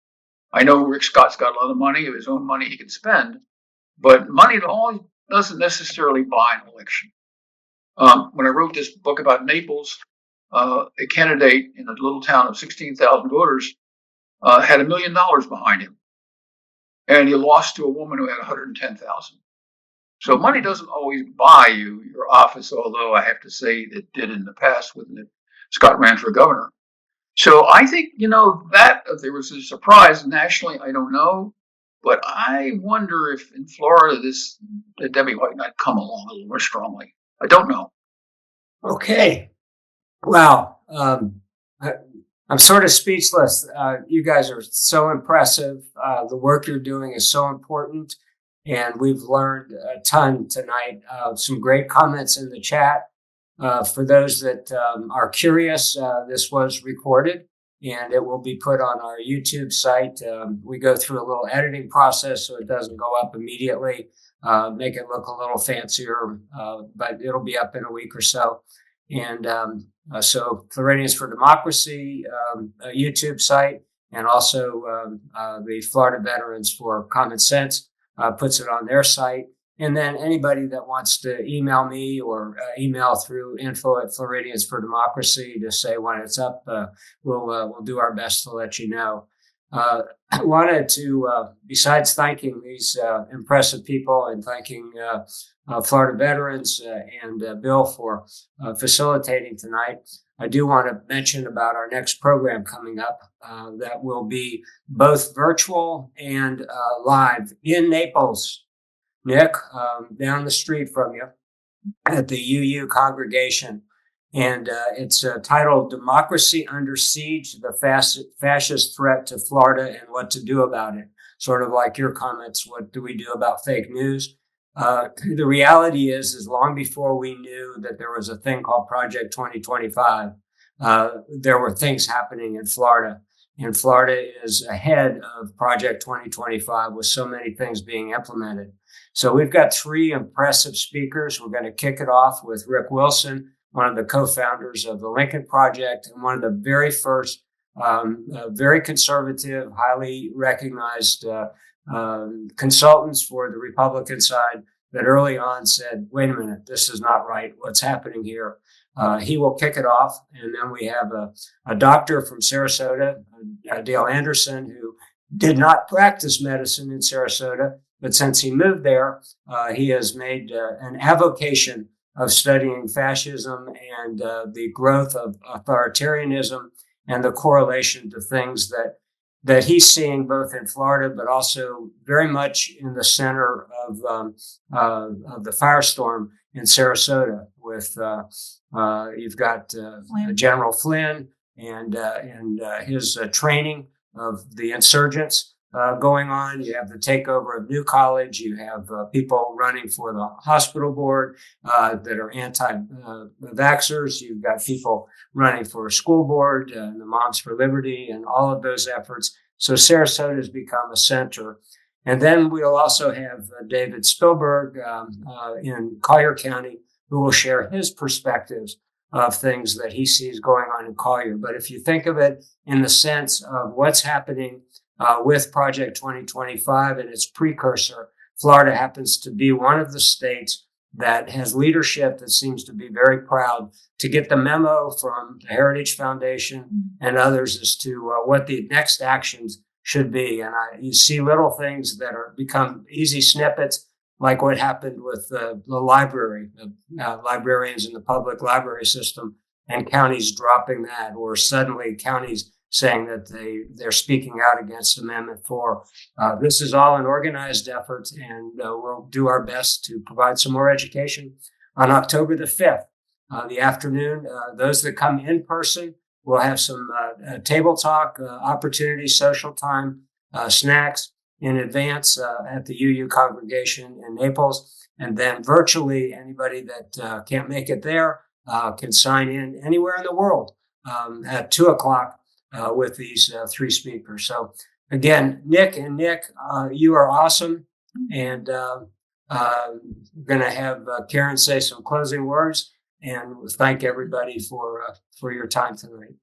I know Rick Scott's got a lot of money, of his own money he can spend, But money doesn't necessarily buy an election. When I wrote this book about Naples, a candidate in a little town of 16,000 voters had $1 million behind him, and he lost to a woman who had 110,000. So money doesn't always buy you your office, although I have to say it did in the past when Scott ran for governor. So I think, that there was a surprise nationally, I don't know. But I wonder if in Florida, Debbie White might come along a little more strongly. I don't know. Okay. Wow. I'm sort of speechless. You guys are so impressive. The work you're doing is so important. And we've learned a ton tonight. Some great comments in the chat. For those that are curious, this was recorded and it will be put on our YouTube site. We go through a little editing process so it doesn't go up immediately, make it look a little fancier, but it'll be up in a week or so. And so Floridians for Democracy YouTube site, and also the Florida Veterans for Common Sense puts it on their site. And then anybody that wants to email me or email through info@Floridians for Democracy to say when it's up, we'll do our best to let you know. I wanted to, besides thanking these impressive people and thanking Florida Veterans and Bill for facilitating tonight, I do want to mention about our next program coming up that will be both virtual and live in Naples. Nick, down the street from you at the UU congregation. And it's titled Democracy Under Siege, the Fascist Threat to Florida and What to Do About It. Sort of like your comments, what do we do about fake news? The reality is long before we knew that there was a thing called Project 2025, there were things happening in Florida. And Florida is ahead of Project 2025 with so many things being implemented. So we've got 3 impressive speakers. We're going to kick it off with Rick Wilson, one of the co-founders of the Lincoln Project and one of the very first, very conservative, highly recognized consultants for the Republican side that early on said, wait a minute, this is not right. What's happening here? He will kick it off. And then we have a doctor from Sarasota, Dale Anderson, who did not practice medicine in Sarasota, but since he moved there, he has made an avocation of studying fascism and the growth of authoritarianism and the correlation to things that he's seeing both in Florida, but also very much in the center of the firestorm in Sarasota. With you've got General Flynn and his training of the insurgents going on. You have the takeover of New College. You have people running for the hospital board that are anti-vaxxers. You've got people running for a school board, the Moms for Liberty, and all of those efforts. So Sarasota has become a center. And then we'll also have David Spielberg in Collier County, who will share his perspectives of things that he sees going on in Collier. But if you think of it in the sense of what's happening with Project 2025 and its precursor, Florida happens to be one of the states that has leadership that seems to be very proud to get the memo from the Heritage Foundation and others as to what the next actions should be. And you see little things that are become easy snippets, like what happened with the library, librarians in the public library system, and counties dropping that, or suddenly counties saying that they're speaking out against Amendment 4. This is all an organized effort, and we'll do our best to provide some more education on October the 5th, the afternoon. Those that come in person will have some table talk opportunities, social time, snacks in advance at the UU congregation in Naples. And then virtually, anybody that can't make it there can sign in anywhere in the world at 2:00 with these 3 speakers. So again, Nick, you are awesome. And I'm going to have Karen say some closing words, and thank everybody for your time tonight.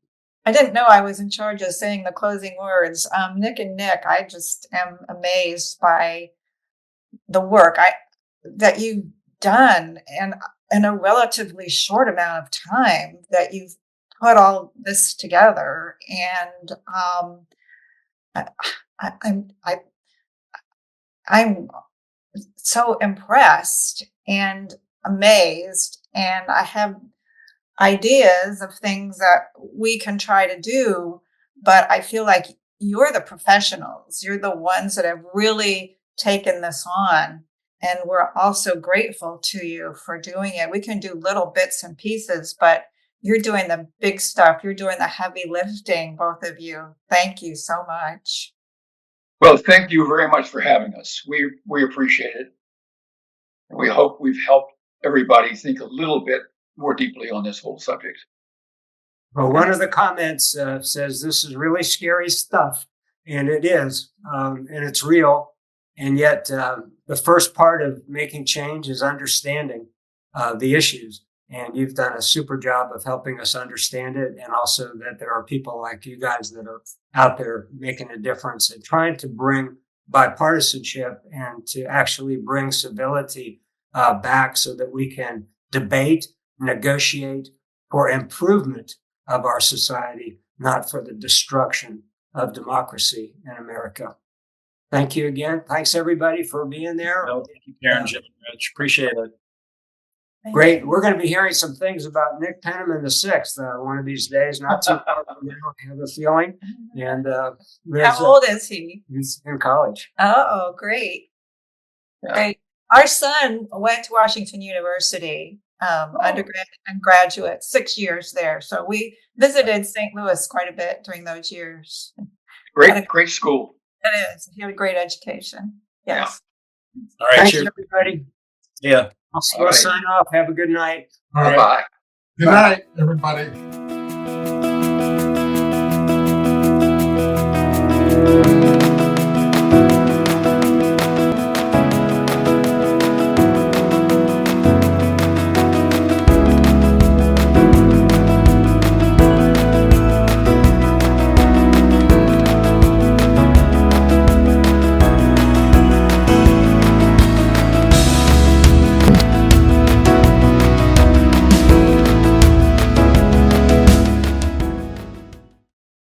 I didn't know I was in charge of saying the closing words. Nick, I just am amazed by the work that you've done and in a relatively short amount of time that you've put all this together. And I, I'm so impressed and amazed, and I have ideas of things that we can try to do, but I feel like you're the professionals. You're the ones that have really taken this on. And we're also grateful to you for doing it. We can do little bits and pieces, but you're doing the big stuff. You're doing the heavy lifting, both of you. Thank you so much. Well, thank you very much for having us. We appreciate it. And we hope we've helped everybody think a little bit more deeply on this whole subject. Well, one of the comments says this is really scary stuff, and it is, and it's real. And yet, the first part of making change is understanding the issues. And you've done a super job of helping us understand it, and also that there are people like you guys that are out there making a difference and trying to bring bipartisanship and to actually bring civility back so that we can debate, negotiate for improvement of our society, not for the destruction of democracy in America. Thank you again. Thanks everybody for being there. Well, thank you, Karen, Jim, and Rich. Appreciate it. Great. We're going to be hearing some things about Nick Penniman IV one of these days, not too far from now, I have a feeling. And How old is he? he's in college. Oh, great. Yeah. Great. Our son went to Washington University, undergrad and graduate, 6 years there. So we visited St. Louis quite a bit during those years. Great school. It is. He had a great education. Yes. All right, Thanks, cheers. everybody. Yeah. We'll All right. sign off. Have a good night. All right. Bye. Good night, everybody.